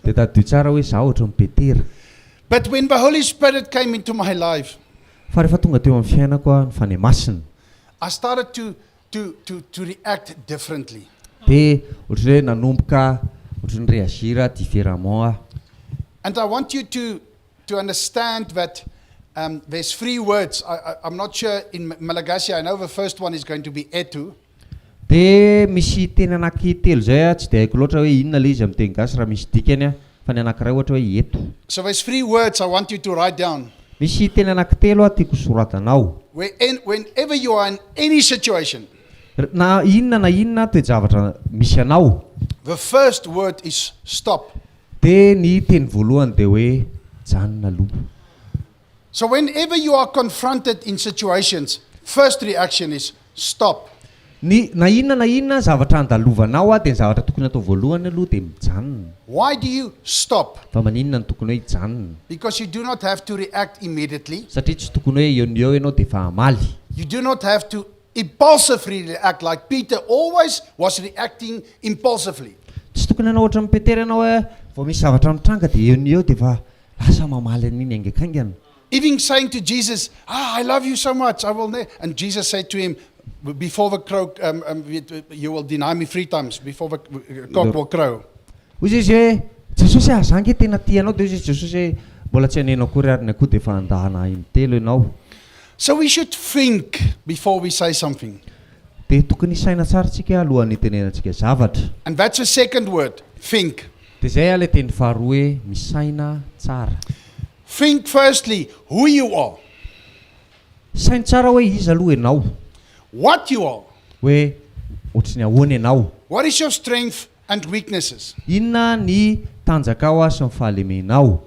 De taddio tsara hoe za ohatra ny Petera. But when the Holy Spirit came into my life, Fa rehefa tonga teo amin'ny fiainako ny fanahy masina, I started to react differently. de ohatry hoe nanomboka ohatry ny réagir différemment. And I want you to understand that there's 3 words. I'm not sure in Malagasy. I know the first one is going to be etu. De misy teny anankitelo zay tsy de haiko loatra hoe inona le izy amin'ny teny gasy raha misy dikany fa ny anankiray ohatra hoe eto. So there's 3 words I want you to write down. Misy teny anankitelo tiako soratanao. Whenever you are in any situation, na inona toejavatra misy anao. The first word is stop. De ny teny voalohany de hoe janona aloha. So whenever you are confronted in situations, first reaction is stop. Na inona zavatra andalovanao de ny zavatra tokony atao voalohany aloha de mijanona. Why do you stop? Fa maninona ny tokony hoe hijanona? Because you do not have to react immediately. Satria tsy tokony hoe eo ianao de fa hamaly. You do not have to impulsively react like Peter always was reacting impulsively. Tsy tokony anao ohatran'ny Petera ianao hoe vao misy zavatra mitranga de eo de fa lasa mamaly an'iny aingakaingana. Even saying to Jesus, I love you so much, I will never. And Jesus said to him, before the crow, you will deny me 3 times before the cock will crow. Hoy izy hoe Jesosy zange tena tianao de izy Jesosy hoe mbola tsy hanenao akory ary ny akoho de fa andahana intelo ianao. So we should think before we say something. De tokony isaina tsara tsika alohan'ny tenenantsika zavatra. And that's the second word, think. De zay ale teny faharoa hoe misaina tsara. Think firstly who you are, Saina tsara hoe iza aloha ianao. what you are, Hoe ohatrany ahoana ianao. what is your strength and weaknesses. Inona ny tanjakao sy ny fahalemenao.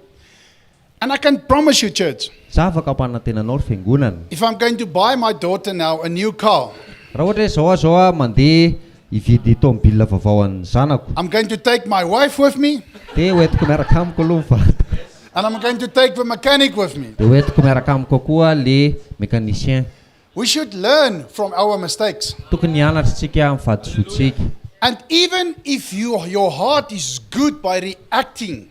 And I can promise you, church, Za afaka ampanantenanao ry fiangonana. if I'm going to buy my daughter now a new car, Raha ohatra hoe zao mandeha hividy tomobile vaovao an'ny zanako. I'm going to take my wife with me, De hoentiko miaraka amiko aloha fa and I'm going to take the mechanic with me. de hoentiko miaraka amiko koa le mécanicien. We should learn from our mistakes. Tokony hianatra tsika amin'ny fahadisoantsika. And even if your heart is good by reacting,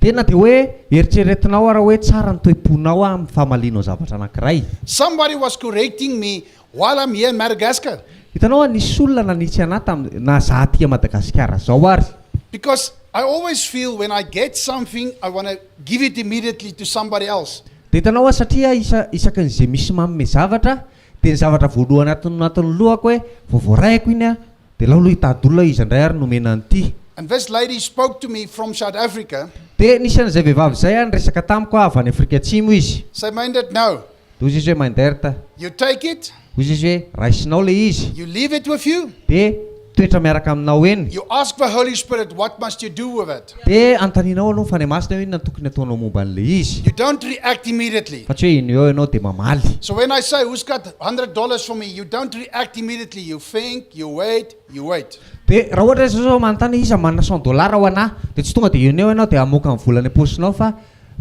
Tena de hoe eritreretinao raha hoe tsara ny toe-ponao amin'ny famalianao zavatra anankiray. somebody was correcting me while I'm here in Madagascar. Hitanao nisy olona nanitsy anahy na za aty Madagasikara zao ary. Because I always feel when I get something, I want to give it immediately to somebody else. De hitanao satria isakan'izay misy manome zavatra de ny zavatra voalohany anatin'ny lohako hoe voavoaraiko iny de lao aloha hitady olona izy indray ary nomena an'ity. And this lady spoke to me from South Africa. De nisy an'izay vehivavy zay resaka tamiko avy any Afrika Atsimo izy. Say, minded, no. De hozy izy hoe manderta. You take it, Hozy izy hoe raisinao le izy. you leave it with you, De toetra miaraka aminao eny. you ask the Holy Spirit, what must you do with it? De antaninao aloha fa ny masina hoe inona tokony ataonao momba an'le izy. You don't react immediately. Fa tsy hoe iny eo ianao de mamaly. So when I say, who's got $100 for me, you don't react immediately. You think, you wait, you wait. De raha ohatra zao manontany izy manana $100 ho anahy de tsy tonga de eny eo ianao de amoaka amin'ny volany am-posinao fa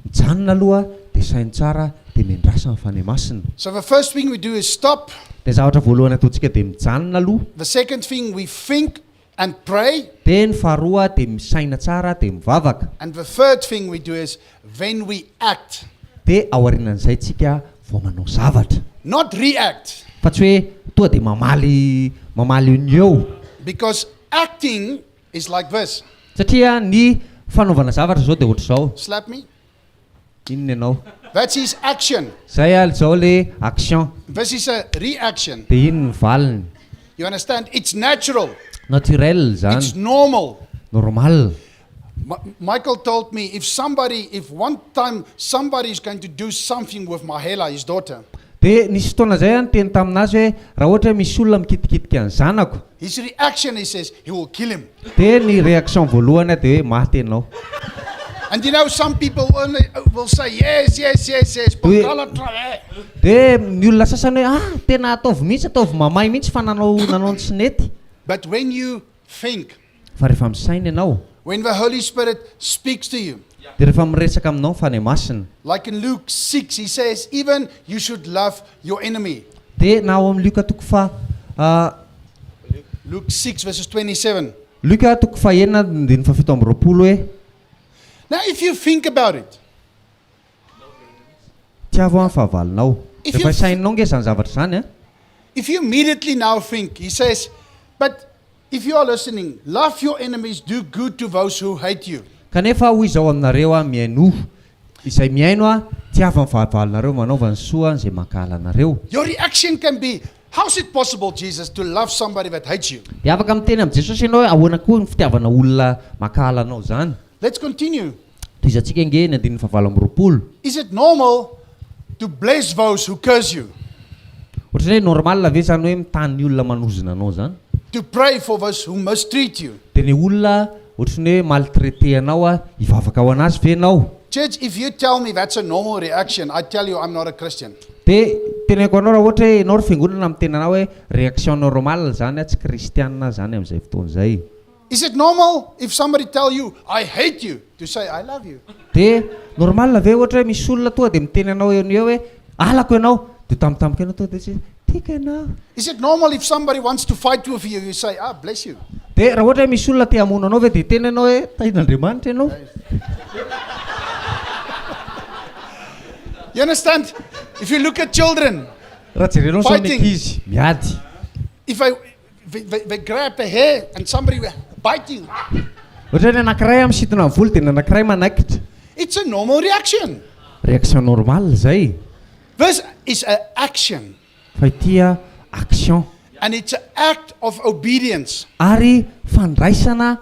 mijanona aloha de sainy tsara de miandrasa amin'ny fany masina. So the first thing we do is stop. De zavatra voalohany ataontsika de mijanona aloha. The second thing, we think and pray. De ny faharoa de misaina tsara de mivavaka. And the third thing we do is when we act, De aorianan'izay tsika vao manao zavatra. not react. Fa tsy hoe tonga de mamaly ny eo. Because acting is like this. Satria ny fanaovana zavatra zao de ohatra zao. Slap me. Inona ianao? That's his action. Zay zao le action. This is a reaction. De iny ny valiny. You understand? It's natural. Naturel zany. It's normal. Normal. Michael told me if one time somebody is going to do something with Mahela, his daughter, De nisy fotoana zay any teny taminazy hoe raha ohatra hoe misy olona mikitikitika ny zanako. his reaction, he says, he will kill him. De ny réaction voalohany de hoe maty ianao. And you know, some people will say, yes. Oui. De ny olona sasany hoe tena ataovy mihitsy ataovy mamay mihitsy fa nanao tsy nety. But when you think, Fa rehefa misaina ianao when the Holy Spirit speaks to you, de rehefa miresaka aminao fa ny masina. like in Luke 6, he says, even you should love your enemy. De na ao amin'ny Luka toko fa Luke 6, verses 27. Luka toko fa 9:20 hoe Now, if you think about it, tiavo amin'ny fahavalonao. If Rehefa you- saininao nge zany zavatra zany if you immediately now think, he says, but if you are listening, love your enemies, do good to those who hate you. Kanefa hoy zao aminareo miaino. Izay miaino tiavo amin'ny fahavalonareo manaova ny soa zay makala anareo. Your reaction can be, how's it possible, Jesus, to love somebody that hates you? De afaka miteny amin'ny Jesosy ianao hoe ahoana koa ny fitiavana olona makala anao zany. Let's continue. Toizantsika nge ny 9:20. Is it normal to bless those who curse you? ohatrany hoe normal ve zany hoe mitany ny olona manozona anao zany to pray for those who mistreat you. de ny olona ohatrany hoe maltraité anao hivavaka ao anazy ve enao Church, if you tell me that's a normal reaction, I tell you I'm not a Christian. de teneko anao raha ohatra hoe enao ry fiangonana mitena anao hoe réaction normale zany tsy kristianina zany amin'izay fotoana izay Is it normal if somebody tell you, I hate you, to say, I love you? de normal ve ohatra hoe misy olona toa de miteny anao eo hoe alako ianao de tampotampoka ianao toa de tsy tika ianao Is it normal if somebody wants to fight with you, you say, bless you? de raha ohatra hoe misy olona te hamono anao ve de teny anao hoe tain'Andriamanitra ianao You understand? If you look at children, raha jerenao sao ny Fighting. ankizy miady if they grab the hair and somebody will bite you, ohatra hoe anankiray misintona amin'ny volo de ny anankiray manaikitra it's a normal reaction. réaction normale zay This is an action, fa ity action and it's an act of obedience. ary fandraisana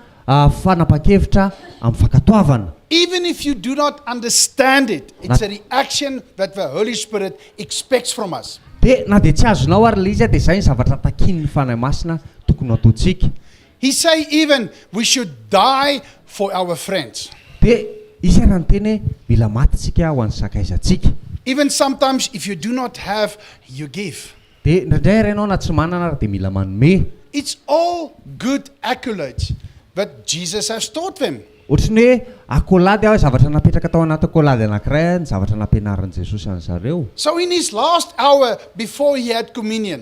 fanapa-kevitra amin'ny fankatoavana Even if you do not understand it, it's a reaction that the Holy Spirit expects from us. de na de tsy azonao ary le izy de zay ny zavatra takin'ny fanahy masina tokony ataontsika He say even we should die for our friends. de izy raha ny teny hoe mila matytsika ho an'ny sakaizantsika Even sometimes if you do not have, you give. de ndraindray raha ianao na tsy manana ary de mila manome It's all good accolades that Jesus has taught them. ohatrany hoe akolady zavatra napetraka tao anaty akolady anankiray ny zavatra nampianaran'i Jesosy any zareo So in his last hour before he had communion,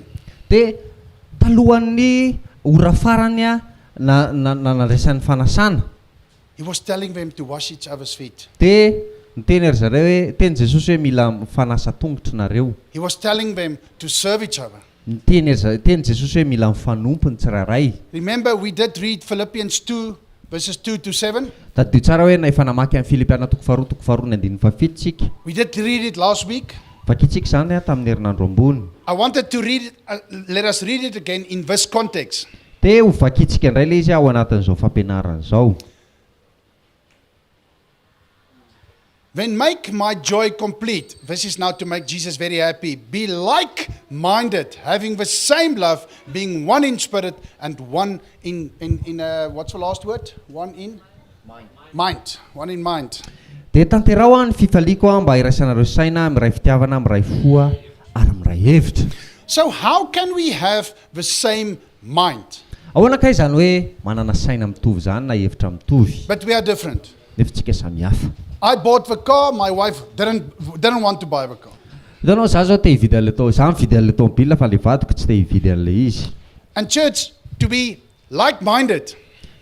de talohan'ny ora farany nandraisan'ny fanasana he was telling them to wash each other's feet. de niteny ry zareo hoe teny Jesosy hoe mila mifanasa tongotra nareo He was telling them to serve each other. teny Jesosy hoe mila mifanompy ny tsirairay Remember, we did read Philippians 2, verses 2 to 7. tadio tsara hoe na efa namaky amin'ny Filipiana toko faharoa ny andininy fafitotsika We did read it last week. vakitsika zany tamin'ny herinandro ambony I wanted to read it, let us read it again in this context. de ho vakitsika indray le izy ao anatin'izao fampianarana zao Then make my joy complete. This is now to make Jesus very happy. Be like-minded, having the same love, being one in spirit and one in what's the last word? One in? Mind. One in mind. de tanterao ny fifaliko mba iraisanareo saina amiray fitiavana amiray foa ary amiray hevitra So how can we have the same mind? ahoana kay zany hoe manana saina mitovy zany na hevitra mitovy But we are different. nefa tsika samihafa I bought the car, my wife didn't want to buy the car. hitanao za zao te hividy an'le za mividy an'le tomobile fa le vadiko tsy te hividy an'le izy And church, to be like-minded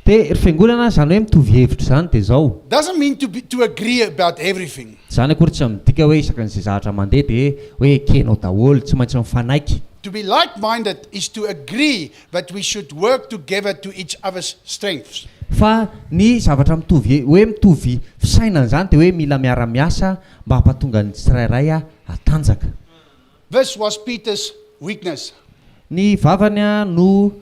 de ry fiangonana zany hoe mitovy hevitra zany de zao doesn't mean to agree about everything. zany akory tsy midika hoe isakan'izay zavatra mandeha de hoe kenao daholo tsy maintsy mifanaiky To be like-minded is to agree that we should work together to each other's strengths. fa ny zavatra mitovy hoe mitovy fisainana zany de hoe mila miara-miasa mba hampatonga ny tsirairay atanjaka This was Peter's weakness. ny vavany no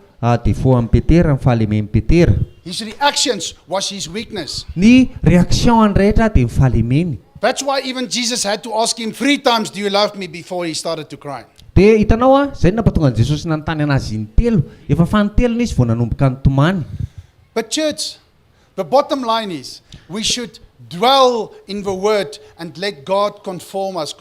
défaut amin'ny Petera ny fahalemeny Petera His reactions was his weakness. ny réaction any rehetra de mifahalemeny That's why even Jesus had to ask him 3 times, do you love me, before he started to cry. de hitanao zay nampatonga ny Jesosy nanontany anazy intelo efa fanotelona izy vao nanomboka nytomany But church, the bottom line is, we should dwell in the word and let God conform us.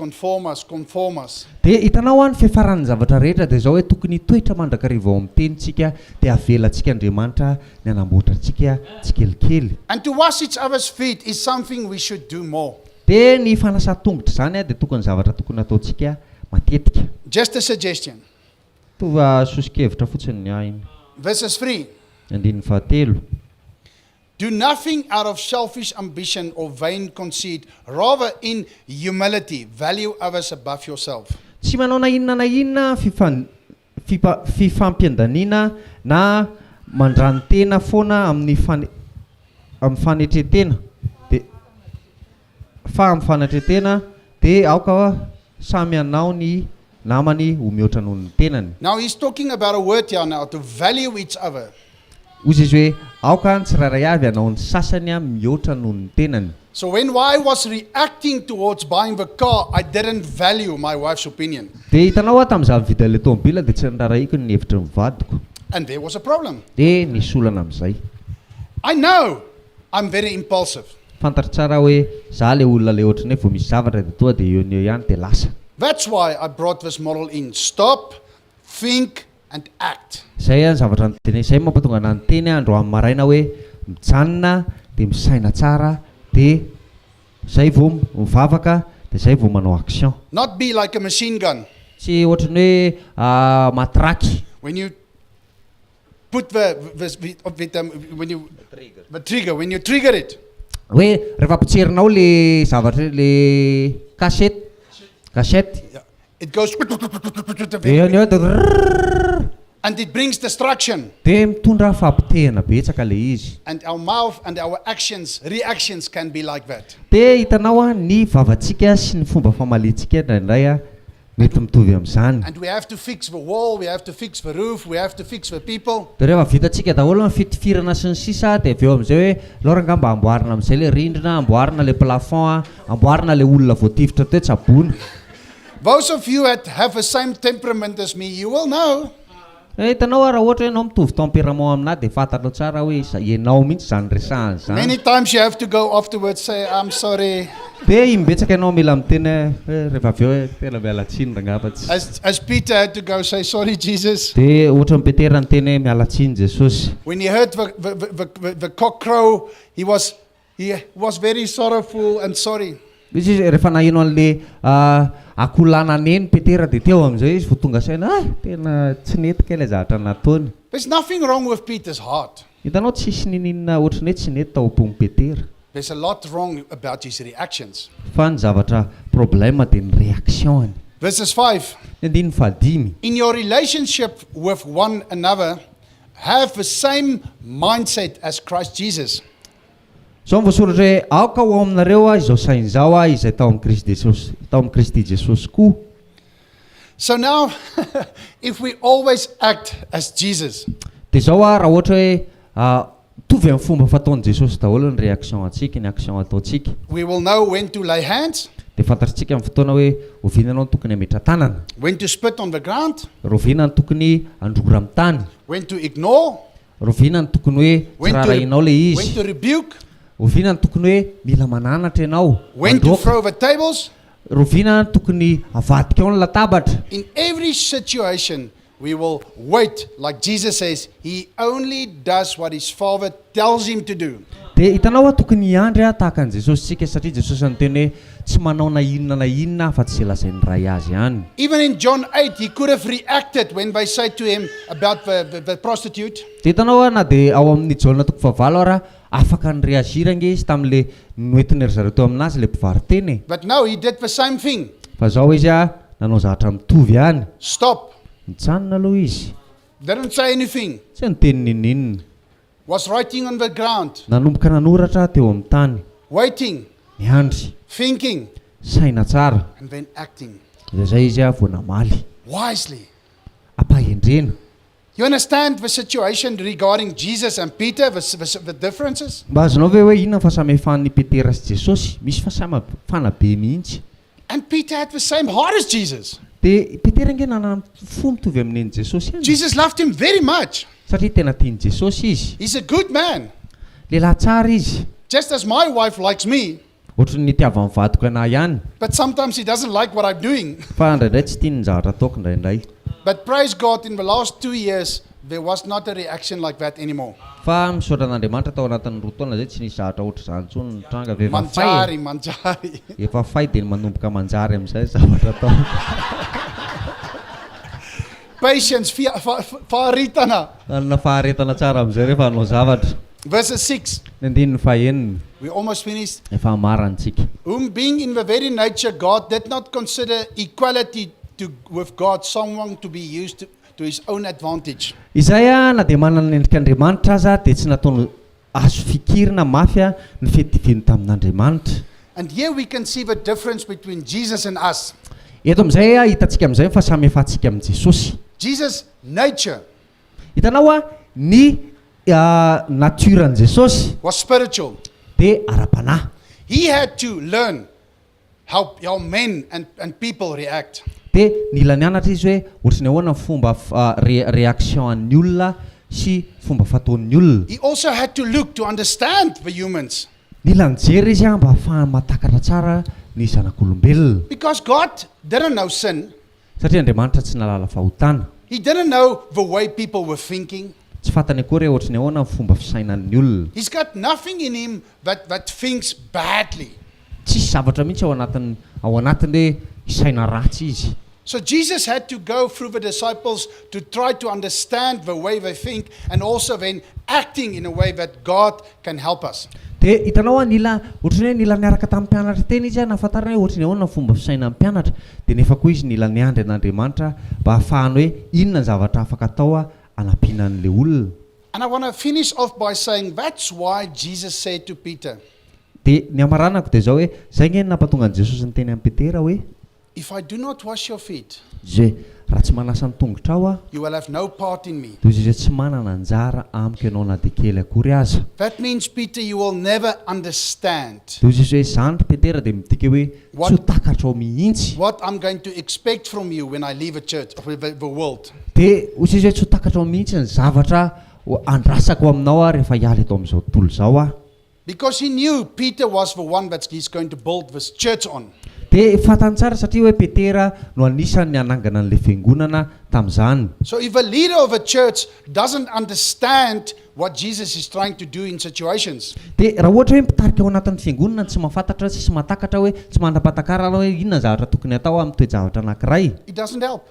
de hitanao ny fiafaran'ny zavatra rehetra de zao hoe tokony toetra mandrakariva ao amin'ny tenintsika de avelantsika Andriamanitra ny anamboatra antsika tsikelikely And to wash each other's feet is something we should do more. de ny fanasa-tongotra zany de tokony zavatra tokony ataontsika matetika Just a suggestion. tova sosikevitra fotsiny ny ainy Verses 3. andininy fahatelo Do nothing out of selfish ambition or vain conceit, rather in humility, value others above yourself. tsy manao na inona fifampiandanina na mandrany tena foana amin'ny fanetretena de fa amin'ny fanetretena de aoka samy anao ny namany ho mihoatra noho ny tenany Now he's talking about a word here now, to value each other. ozy izy hoe aoka ny tsirairay avy anao ny sasany mihoatra noho ny tenany So when I was reacting towards buying the car, I didn't value my wife's opinion. Dia hitanao aho tamin'izaho mividy le tômôbila dia tsy niraraiko ny hevitry ny vadiko. And there was a problem. Dia nisy olana amin'izay. I know I'm very impulsive. Fantatro tsara hoe izaho le olona le ohatrany hoe vao misy zavatra dia toa dia eo ihany dia lasa. That's why I brought this model in. Stop, think, and act. Izay any zavatra nyteny izay mampatonga ana nyteny androany maraina hoe mijanona dia misaina tsara dia izay vao mivavaka dia izay vao manao action. Not be like a machine gun. Tsy ohatrany hoe matraky. When you put the trigger, when you trigger it, Hoe rehefa ampitserinao le zavatra le kasety. it goes Dia eo dia and it brings destruction. dia mitondra fampitehana betsaka le izy. And our mouth and our reactions can be like that. Dia hitanao ny vavantsika sy ny fomba famaliantsika indraindray mety mitovy amin'izany. And we have to fix the wall, we have to fix the roof, we have to fix the people. Dia rehefa vitantsika daholo ny fitifirana sy ny sisa dia avy eo amin'izay hoe loranga mba amboarina amin'izay le rindrina, amboarina le plafond, amboarina le olona voatifitra toe tsabony. Those of you that have the same temperament as me, you will know. Hitanao raha ohatra hoe ianao mitovy tempérament aminahy dia fantanao tsara hoe ianao mihitsy izany resahany izany. Many times you have to go afterwards say, I'm sorry. Dia imbetsaka ianao mila miteny rehefa avy eo hoe tena miala tsiny rangamba tsy. As Peter had to go say, sorry, Jesus. Dia ohatra ny Petera niteny hoe miala tsiny Jesosy. When he heard the cock crow, he was very sorrowful and sorry. Izy rehefa nahino an'le akolana neny Petera dia teo amin'izay izy vao tonga saina tena tsy netika ilay zavatra nataony. There's nothing wrong with Peter's heart. Hitanao tsisy ninina ohatrany hoe tsy nety tao am-pon'ny Petera. There's a lot wrong about his reactions. Fa ny zavatra problema dia ny reaction-ny. Verses 5. Andiny fadimy. In your relationship with one another, have the same mindset as Christ Jesus. Zao voasoratra hoe aoka ho aminareo izao sain'izao izay tao amin'ny Kristy Jesosy koa. So now, if we always act as Jesus, Dia zao raha ohatra hoe tovy amin'ny fomba fataon'i Jesosy daholo ny reaction antsika, ny action ataontsika. we will know when to lay hands, Dia fantatritsika amin'ny fotoana hoe oviana anao ny tokony hametra tanana, when to spit on the ground, roviana ny tokony androra amin'ny tany, when to ignore, roviana ny tokony hoe tsy when rarahinao le when izy, to rebuke, roviana ny tokony hoe mila mananatra ianao, when to throw the tables. roviana ny tokony avadika ao ny latabatra. In every situation, we will wait, like Jesus says, he only does what his Father tells him to do. Dia hitanao tokony hiandry tahaka an'i Jesosy tsika satria Jesosy niteny hoe tsy manao na inona fa tsy lazainy ray azy ihany. Even in John 8, he could have reacted when they said to him about the prostitute. Dia hitanao na dia ao amin'ny Jaona 9 afaka nyreagirange izy tamin'le noentiny ry zareo teo aminazy le mpivariteny. But no, he did the same thing. Fa zao izy nanao zavatra mitovy ihany. Stop. Mitsanona aloha izy. Didn't say anything. Tsy niteny ninninona. Was writing on the ground. Nanomboka nanoratra teo amin'ny tany. Waiting. Miandry. Thinking. Saina tsara. And then acting. Dia zay izy vao namaly. Wisely. Ampahendrena. You understand the situation regarding Jesus and Peter, the differences? Mba azonao ve hoe inona fahasamefan'ny Petera sy Jesosy? Misy fahasamefana be mihitsy. And Peter had the same heart as Jesus. Dia Petera nge nanana fo mitovy amin'iny Jesosy ihany. Jesus loved him very much. Satria tena tiany Jesosy izy. He's a good man. Lehilahy tsara izy. Just as my wife likes me. Ohatrany nitiava mivadika anahy ihany. But sometimes he doesn't like what I'm doing. Fa indraindray tsy tiany ny zavatra ataoko indraindray. But praise God, in the last 2 years, there was not a reaction like that anymore. Fa misaotra an'Andriamanitra tao anatin'ny roa taona zay tsy nisy zavatra ohatr' izany intsony ny tranga ve Manjari. efa fay dia manomboka manjary amin'izay zavatra atao. Patience, faharitana. Anana faharetana tsara amin'izay rehefa hanao zavatra. Verses 6. Ny andininy fahaenina. We almost finished. Efa marantsika. Whom being in the very nature God did not consider equality with God someone to be used to his own advantage. Izay na dia manana ny endrik'Andriamanitra aza dia tsy nataony azo fikirina mafy ny fiadiviany tamin'Andriamanitra. And here we can see the difference between Jesus and us. Eto amin'izay hitantsika amin'izay fa samihafantsika amin'ny Jesosy. Jesus' nature Hitanao ny natiran'i Jesosy was spiritual. dia ara-panahy. he had to learn how men and people react. Dia nila nianatra izy hoe ohatry ny ahoana fomba réaction an'ny olona sy fomba fataon'ny olona. He also had to look to understand the humans. Nila nijery izy mba ahafahany matakatra tsara ny zanak'olombelona. Because God didn't know sin. Satria Andriamanitra tsy nalala fahotana. He didn't know the way people were thinking. Tsy fantany akory ohatry ny ahoana ny fomba fisainan'ny olona. He's got nothing in him that thinks badly. Tsisy zavatra mihitsy ao anatiny hoe isaina ratsy izy. So Jesus had to go through the disciples to try to understand the way they think and also then acting in a way that God can help us. Dia hitanao nila ohatry hoe nila niaraka tamin'ny mpianatra teny izy nahafantarana hoe ohatry ny ahoana fomba fisaina amin'ny mpianatra dia nefa koa izy nila niandry an'Andriamanitra mba ahafahany hoe inona ny zavatra afaka atao anampiana an'ilay olona. And I want to finish off by saying that's why Jesus said to Peter, dia ny amaranako dia zao hoe zay nge nampatonga an'i Jesosy ny teny amin'ny Petera hoe if I do not wash your feet, zay raha tsy manasa ny tongotra ao you will have no part in me. dia izy zay tsy manana anjara amiko ianao na dia kely akory aza. That means, Peter, you will never understand dia izy hoe zany Petera dia midika hoe tsy ho takatra ao mihitsy. what I'm going to expect from you when I leave a church, the world. Dia izy hoe tsy ho takatra ao mihitsy ny zavatra andrasako aminao rehefa hiala eto amin'izao tontolo izao Because he knew Peter was the one that he's going to build this church on. Dia fantany tsara satria hoe Petera no anisan'ny anangana an'ilay fiangonana tamin'izany. So if a leader of a church doesn't understand what Jesus is trying to do in situations, Dia raha ohatra hoe mitarika ao anatin'ny fiangonana tsy mahafantatra sy mahatakatra hoe tsy mandrapahatakara hoe inona zavatra tokony atao amin'ny toe-javatra anankiray, it doesn't help.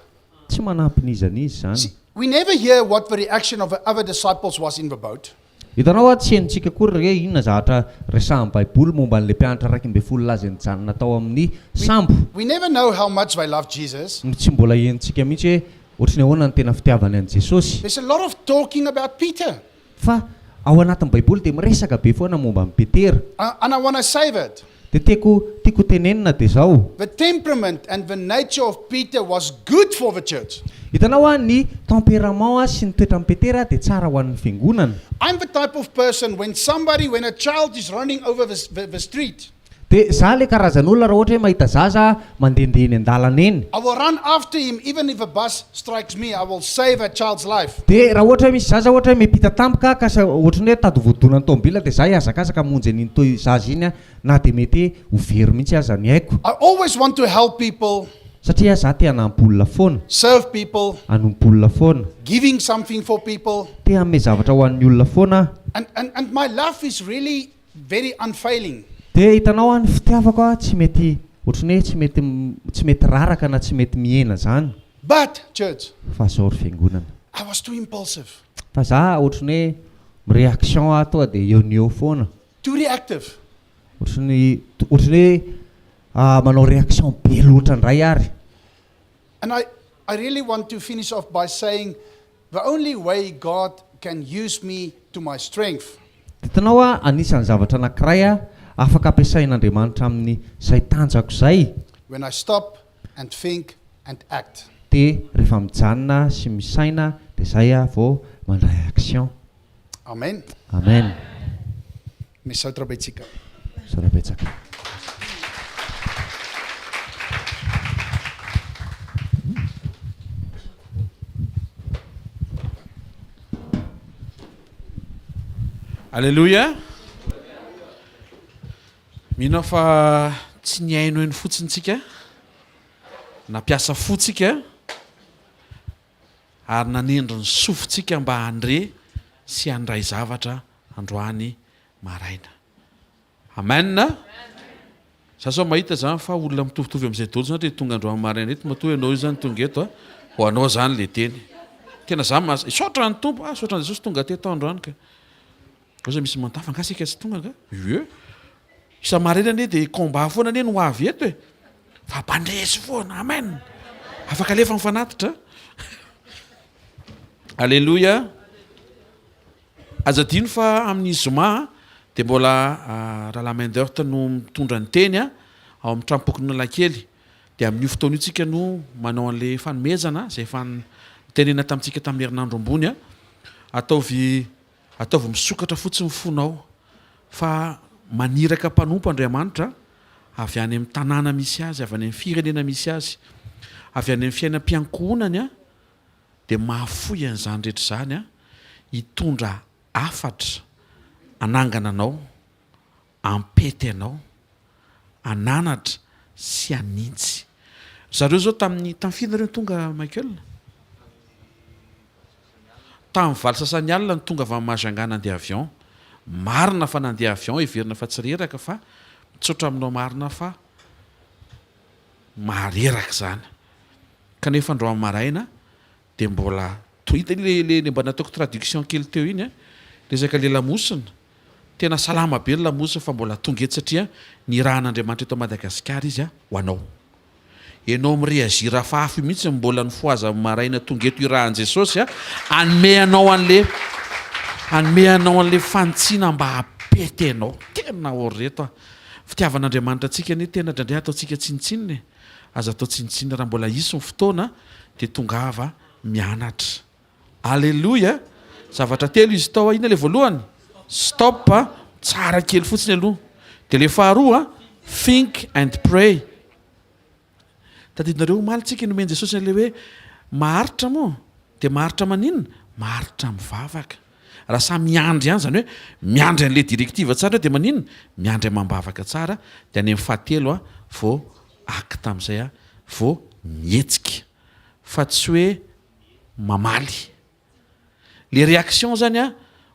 tsy manampy n'izy zany. See, we never hear what the reaction of the other disciples was in the boat. Hitanao tsy henontsika kory hoe inona zavatra resahan'ny Baiboly momba an'ilay mpianatra 12 laza nijanona tao amin'ny sambo. We never know how much they love Jesus. Tsy mbola henontsika mihitsy hoe ohatry ny ahoana ny tena fitiavany an'i Jesosy. There's a lot of talking about Peter. Fa ao anatin'ny Baiboly dia miresaka be foana momba an'i Petera. And I want to say that Dia tiako tenenina dia zao. the temperament and the nature of Peter was good for the church. Hitanao ny tempérament sy ny toetran'i Petera dia tsara ho an'ny fiangonana. I'm the type of person when a child is running over the street, Dia za le karazan'olona raha ohatra hoe mahita zaza mandehandeha eny an-dalana eny. I will run after him even if a bus strikes me. I will save that child's life. Dia raha ohatra hoe misy zaza ohatra hoe miampita tampoka ka ohatra ny hoe tady voadonan'ny tômôbila dia za hiazakazaka monjy an'iny zaza iny na dia mety ho very mihitsy aza ny haiko. I always want to help people, Satria za te hanampy olona foana, serve people, hanompy olona foana, giving something for people. te hanome zavatra ho an'ny olona foana. And my love is really very unfailing. Dia hitanao ny fitiavako tsy mety ohatry ny hoe tsy mety raraka na tsy mety mihena zany. But, church, Fa zao ry fiangonana. I was too impulsive, Fa za ohatry ny hoe mireaction tonga dia eo ny eo foana. too reactive. Ohatry ny hoe manao reaction be loatra indray ary. And I really want to finish off by saying the only way God can use me to my strength Hitanao anisan'ny zavatra anankiray afaka ampiasain'Andriamanitra amin'ny izay tanjako izay. when I stop and think and act. Dia rehefa mijanona sy misaina dia izay vao mandray action. Amen. Amen. Misoutra betsika. Sorabetsaka. Alleluia. Mino fa tsy niaino eny fotsiny tsika, nampiasa fotsika ary nanendry ny sofintsika mba handre sy handray zavatra androany maraina. Amen. Sasa mahita zany fa olona mitovitovy amin'izay dolo zany tonga androany maraina eto matoa ianao io zany tonga eto ho anao zany le teny. Tena zany saotra ny tompo saotra ny Jesosy tonga teto androany ka. Oza misy mantafa ngasika sy tonga ka. Isa maraina ane dia combat foana ane no avy eto e. Fa mpandresy foana. Amen. Afaka alefa mifanatitra. Alléluia. Azadino fa amin'ny zoma dia mbola Ralamendert no mitondra ny teny ao amin'ny trampok'olona kely. Dia amin'io fotoana io tsika no manao an'ilay fanomezana izay tenena tamintsika tamin'ny herinandro ambony ataovy misokatra fotsiny fonao fa maniraka mpanompo Andriamanitra avy any amin'ny tanàna misy azy, avy any amin'ny firenena misy azy, avy any amin'ny fiainam-piankonany a, dia mahafoy an'izany rehetra izany a, hitondra afatra anangana anao, ampety anao, ananatra sy anintsy. Zareo zao tamin'ny fianareo ny tonga Michael? Tamin'ny valo sasany alina ny tonga avy amin'ny Mahajangana nandeha avion. Marina fa nandeha avion, heverina fa tsy reraka fa mitsotra aminao marina fa mahareraka izany. Kanefa andro amin'ny maraina dia mbola tohita le mba nataoko traduction kely teo iny a, resaka le lamosina. Tena salama be ny lamosina fa mbola tonga eto satria ny rahan'Andriamanitra eto Madagasikara izy a ho anao. Ianao mireazira fafy mihitsy mbola ny foaza maraina tonga eto irahan'i Jesosy a, anome anao an'le fantsiana mba hapety anao. Tena oreto a. Fitiavan'Andriamanitra antsika ny tena drandray ataontsika tsinitsininy. Aza atao tsinitsininy raha mbola isy ny fotoana dia tongava mianatra. Alleluia. Zavatra telo izy tao, ina le voalohany? Stop, tsara kely fotsiny aloha. Dia le faharoa, think and pray. Tadidinareo malitsika nomeny Jesosy le hoe maharitra moa, dia maharitra maninona? Maharitra mivavaka. Raha samy miandry ihany zany hoe miandry an'le direktiva tsara dia maninona? Miandry mambavaka tsara. Dia any amin'ny fahatelo vao akta amin'izay vao mihetsika. Fa tsy hoe mamaly. Le réaction zany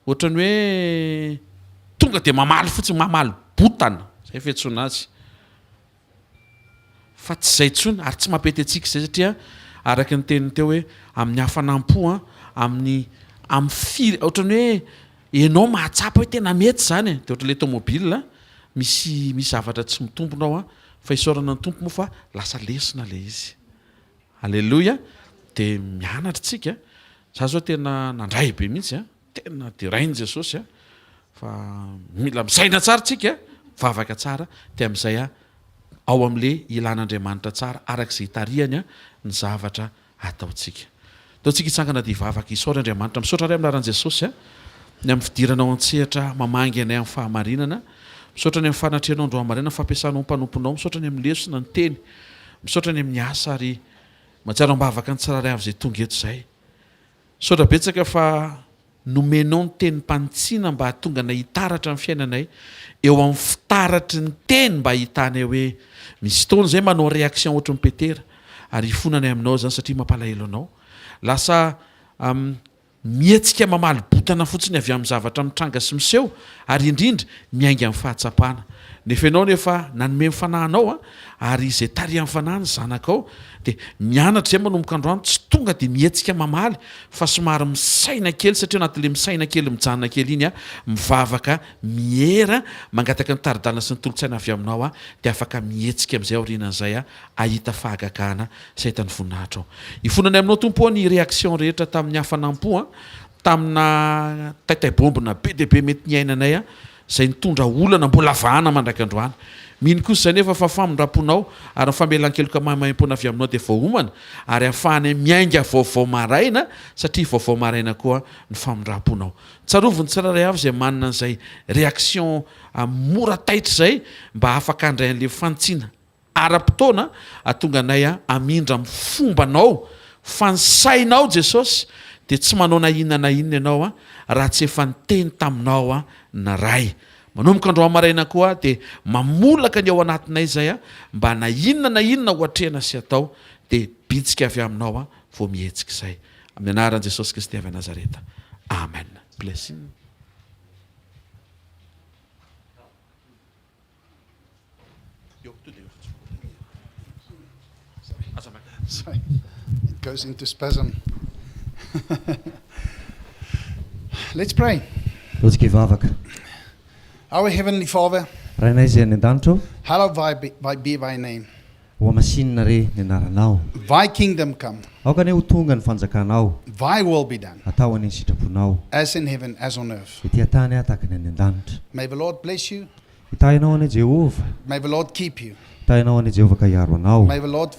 ohatrany hoe tonga dia mamaly fotsiny, mamaly botana. Zay fiantsoana azy. Fa tsy izay tsony ary tsy mampety antsika izay satria araka ny teniny teo hoe amin'ny hafanampo amin'ny ohatrany hoe ianao mahatsapa hoe tena mety zany dia ohatran'ilay tomobile misy zavatra tsy mitombonao fa isaorana ny tompo moa fa lasa lesona le izy. Alleluia. Dia mianatra tsika. Za zao tena nandray be mihitsy tena dirainy Jesosy fa mila misaina tsara tsika, vavaka tsara, dia amin'izay ao amin'le ilan'Andriamanitra tsara arak'izay hitarihany ny zavatra ataontsika. Ataontsika hitsangana dia hivavaka isaora Andriamanitra, misaotra ray amin'ny laran'i Jesosy ny amin'ny fidiranao an-tsehatra mamangy anay amin'ny fahamarinana, misaotra ny amin'ny fanatrehanao andro amarinana, fampiasanao mpanomponao, misaotra ny amin'ny lesona ny teny, misaotra ny amin'ny asa ary mahatsiaro ambavaka ny tsiraray avy izay tonga eto izay. Misaotra betsaka fa nomenao ny teny mpantsiana mba hahatonga anay hitaratra amin'ny fiainanay, eo amin'ny fitaratry ny teny mba hitanay hoe misy fotoana izay manao réaction ohatry ny Petera ary hifonanay aminao zany satria mampalahelo anao. Lasa mihetsika mamaly botana fotsiny avy amin'ny zavatra mitranga sy miseho ary indrindra miainga amin'ny fahatsapana. Nefa ianao nefa nanome mifanahinao ary izay tariam-fanahiny zanakao dia mianatra izay manomboka androany tsy tonga dia mihetsika mamaly fa somary misaina kely satria anatin'ilay misaina kely mijanona kely iny mivavaka miera mangataka ny taridalana sy ny tolotsaina avy aminao dia afaka mihetsika amin'izay aorianan'izay ahita fahagakana sy ahita ny voninahitra ao. Ifonanay aminao tompo ny réaction rehetra tamin'ny hafanampo tamina taitaibombona be dia be mety ny ainanay izay nitondra olana mbola vahana mandraka androany. Mino kosa izay nefa fa famindraponao ary famelan-keloka mahimaimpona avy aminao dia voahomana ary ahafahany miainga vaovao maraina satria vaovao maraina koa ny famindraponao. Tsaroviny tsiraray avy izay manana an'izay réaction mora taitra izay mba afaka handray an'ilay fantsiana ara-potoana atonga anay amindra amin'ny fombanao, fansainao Jesosy dia tsy manao na inona na inona ianao raha tsy efa niteny taminao na ray. Manomboka andro maraina koa dia mamolaka ny ao anatinay izay mba na inona hoatrena sy atao dia bitsika avy aminao vao mihetsika izay. Amin'ny anaran'i Jesosy Kristy avy Nazareta. Amen. Bless you. Sorry, it goes into spasm. Let's pray. Låt oss vavaka. Our Heavenly Father, Rainay izay any an-danitro, hallowed be thy name. ho masinina re ny anaranao. Thy kingdom come. Aoka ane ho tonga ny fanjakanao. Thy will be done, Atao any ny sitraponao. as in heaven, as on earth. Ety tany tahaka ny any an-danitra. May the Lord bless you. Hitahinao ane Jehova. May the Lord keep you. Hitahinao ane Jehova ka hiaro anao. May the Lord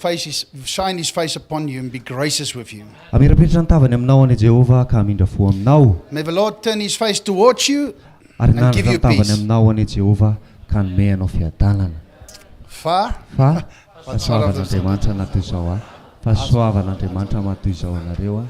shine his face upon you and be gracious with you. Amirapetritra ny tavany aminao ane Jehova ka hamindra fo aminao. May the Lord turn his face towards you ary and give you nandra-mitavany peace. aminao anie Jehova ka nome anao fiadanana Fa fa fahasoavan'Andriamanitra natoy izao a fahasoavan'Andriamanitra matoy izao anareo a